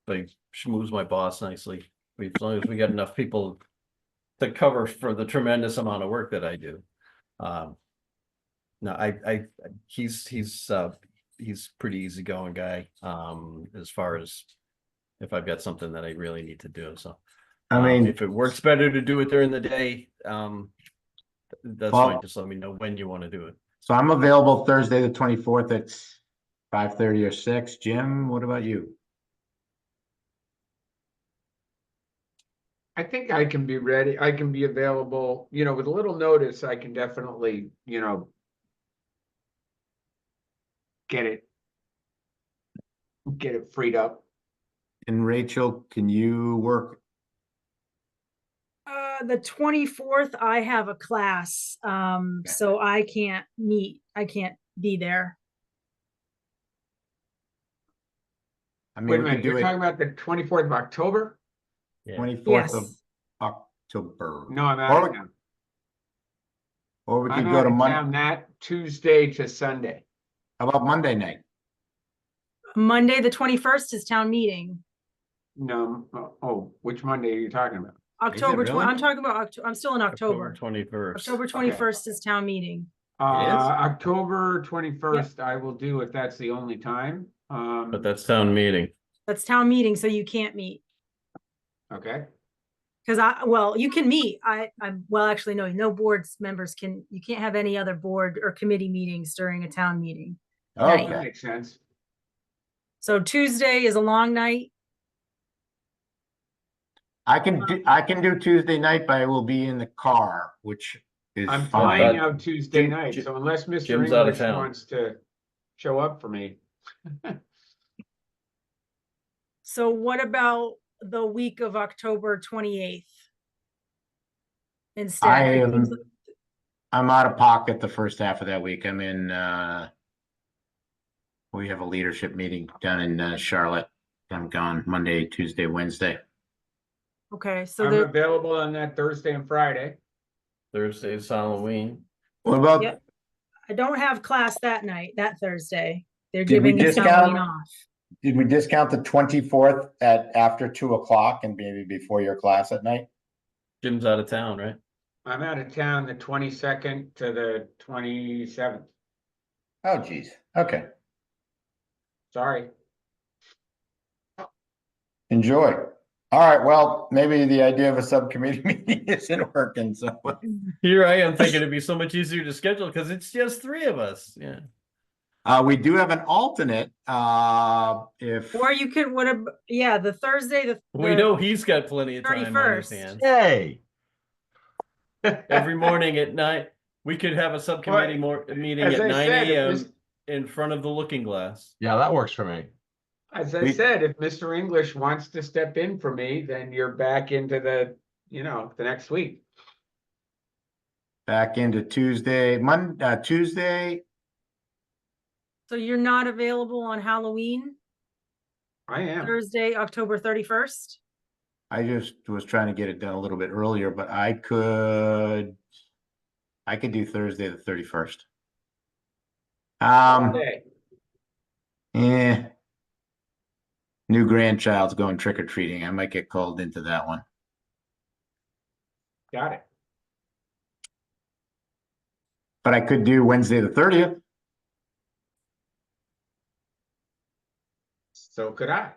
Like schmooze my boss nicely. As long as we got enough people to cover for the tremendous amount of work that I do. No, he's pretty easygoing guy. As far as if I've got something that I really need to do. So I mean, if it works better to do it during the day, that's Well- fine. Just let me know when you want to do it. so I'm available Thursday, the 24th at 5:30 or 6. Jim, what about you? I think I can be ready. I can be available, with a little notice, I can definitely, get it freed up. And Rachel, can you work? The 24th, I have a class, so I can't be there. I Wait mean, a we minute, could do you're it talking about the 24th of October? Yeah. 24th of Yes. October. No, I'm out Or of we- town. Or we I'm could go out to of Monday. town that Tuesday to Sunday. How about Monday night? Monday, the 21st is town meeting. No, which Monday are you talking about? October really? I'm talking about I'm still in October. 21st. October 21st is town meeting. October 21st, I will do if that's the only time. But that's town meeting. That's town meeting, so you can't meet. Okay, Because you can meet. Well, actually, no boards members you can't have any other board or committee meetings during a town meeting. that Okay. makes sense. So Tuesday is a long night. I can do Tuesday night, but I will be in the car, which is I'm fine. flying out Tuesday Jim- night, so unless Mr. Jim's out of English town. wants to show up for me. So what about the week of October 28th? Instead, I'm out of pocket the first half of that week. I'm in, we have a leadership meeting down in Charlotte. I'm gone Monday, Tuesday, Wednesday. okay, so I'm available on that Thursday and Friday. Thursday is Halloween. What about, Yep. I don't have class that night, that Thursday. They're Did we giving us discount- Halloween off. did we discount the 24th at after 2 o'clock and maybe before your class at night? Jim's out of town, right? I'm out of town the 22nd to the 27th. Oh, geez. Okay. Sorry. Enjoy. All right. Well, maybe the idea of a subcommittee meeting isn't working. So Here I am thinking it'd be so much easier to schedule because it's just 3 of us. Yeah. we do have an alternate. If Or you could, the Thursday, We know he's got plenty of time on his 31st. hands. Hey. Every morning at 9, we could have a subcommittee meeting As at I 9 said, if a.m. Mis- in front of the Looking Glass. Yeah, that works for me. As I said, if Mr. English wants to step in for me, then you're back into the next week. back into Tuesday, Tuesday. so you're not available on Halloween, I am. Thursday, October 31st? I just was trying to get it done a little bit earlier, but I could do Thursday the 31st. Okay. New grandchild's going trick-or-treating. I might get called into that one. Got it. But I could do Wednesday the 30th. So could I.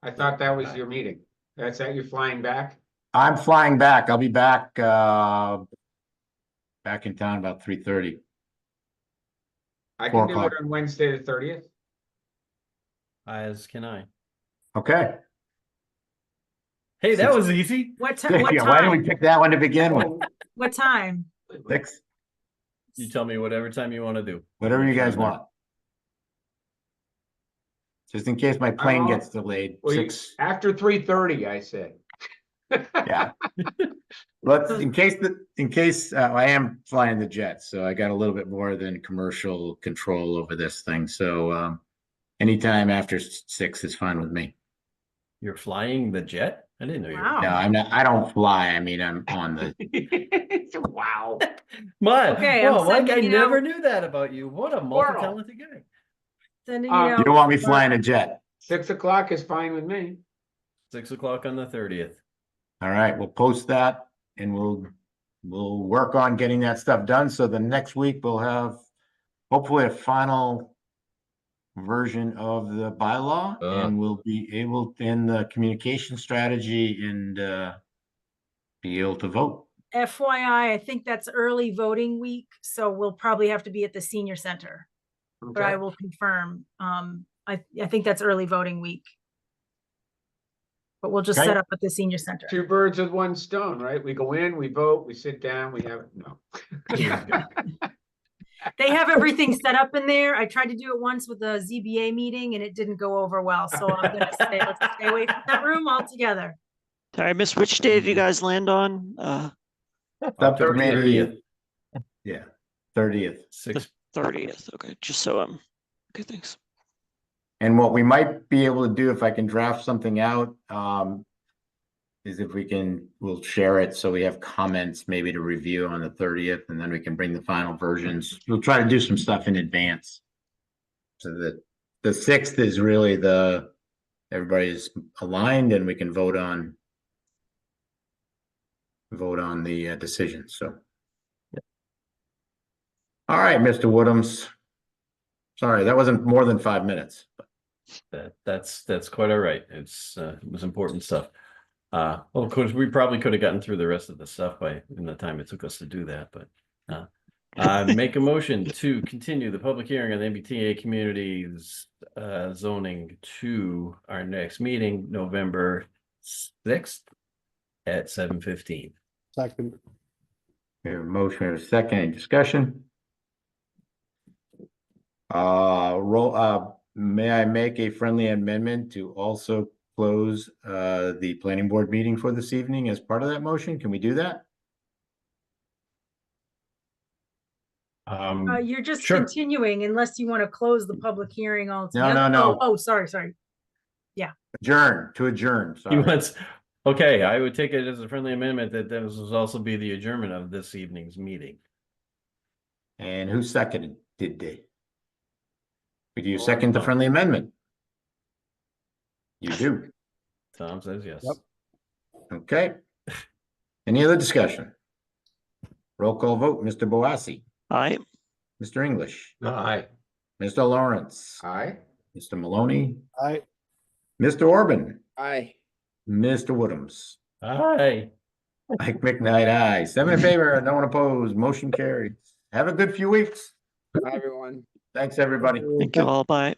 I thought that was your meeting. That's that you're flying back? I'm flying back. I'll be back back in town about 3:30. I 4 can do it o'clock. on Wednesday the 30th. As can I. Okay. Hey, that was easy. What time? Yeah, why did we pick that one to begin with? What time? 6, You tell me whatever time you want to do. whatever you guys want. Just in case my plane gets delayed. Well, 6. after 3:30, I said. Yeah. In case I am flying the jet, so I got a little bit more than commercial control over this thing. So anytime after 6 is fine with me. You're flying the jet? I didn't know you were. Wow. No, I'm not. I don't fly. I mean, I'm on the. Wow. Mud. Okay, I'm Whoa, Mike, I sending you never out- knew that about you. What a multi-talented guy. Sending You You don't want me flying a jet. 6 o'clock is fine with me. 6 o'clock on the 30th. All right, we'll post that and we'll work on getting that stuff done. So the next week we'll have hopefully a final version of the bylaw and we'll be able in the communication strategy and be able to vote. FYI, I think that's early voting week, so we'll probably have to be at the senior center, but I Okay. will confirm. I think that's early voting week. But we'll just Okay. set up at the senior center. 2 birds with 1 stone, right? We go in, we vote, we sit down, we have no. They have everything set up in there. I tried to do it once with the ZBA meeting and it didn't go over well. So I'm gonna say, let's stay away from that room altogether. Sorry, I missed which day did you guys land on? October Subcommittee, 30th. yeah, 30th. 6. 30th. Okay, just so okay, thanks. And what we might be able to do if I can draft something out, is if we'll share it so we have comments maybe to review on the 30th and then we can bring the final versions. We'll try to do some stuff in advance. So that the 6th is really everybody's aligned and we can vote on vote on the decision, so. All right, Mr. Woodhams. Sorry, that wasn't more than 5 minutes. That's quite all right. It was important stuff. Well, of course, we probably could have gotten through the rest of the stuff in the time it took us to do that, but make a motion to continue the public hearing on the MBTA communities zoning to our next meeting, November 6th at 7:15. Second. We have a motion, we have a second, any discussion? May I make a friendly amendment to also close the planning board meeting for this evening as part of that motion? Can we do that? You're just Sure. continuing unless you want to close the public hearing altogether. no. Oh, sorry. Adjourn, to adjourn, He sorry. wants, okay, I would take it as a friendly amendment that this will also be the adjournment of this evening's meeting. And who seconded, did they? Would you second the friendly amendment? You do, Tom says yes. Yep. okay. Any other discussion? Roll call vote, Mr. Boissy, Aye. Mr. English, Aye. Mr. Lawrence, Aye. Mr. Maloney, I, Mr. Orban, Aye. Mr. Woodhams. Aye. Mike McKnight, aye. 7 in favor, no one opposed, motion carries. Have a good few weeks. Bye, everyone. Thanks, everybody. Thank you all. Bye.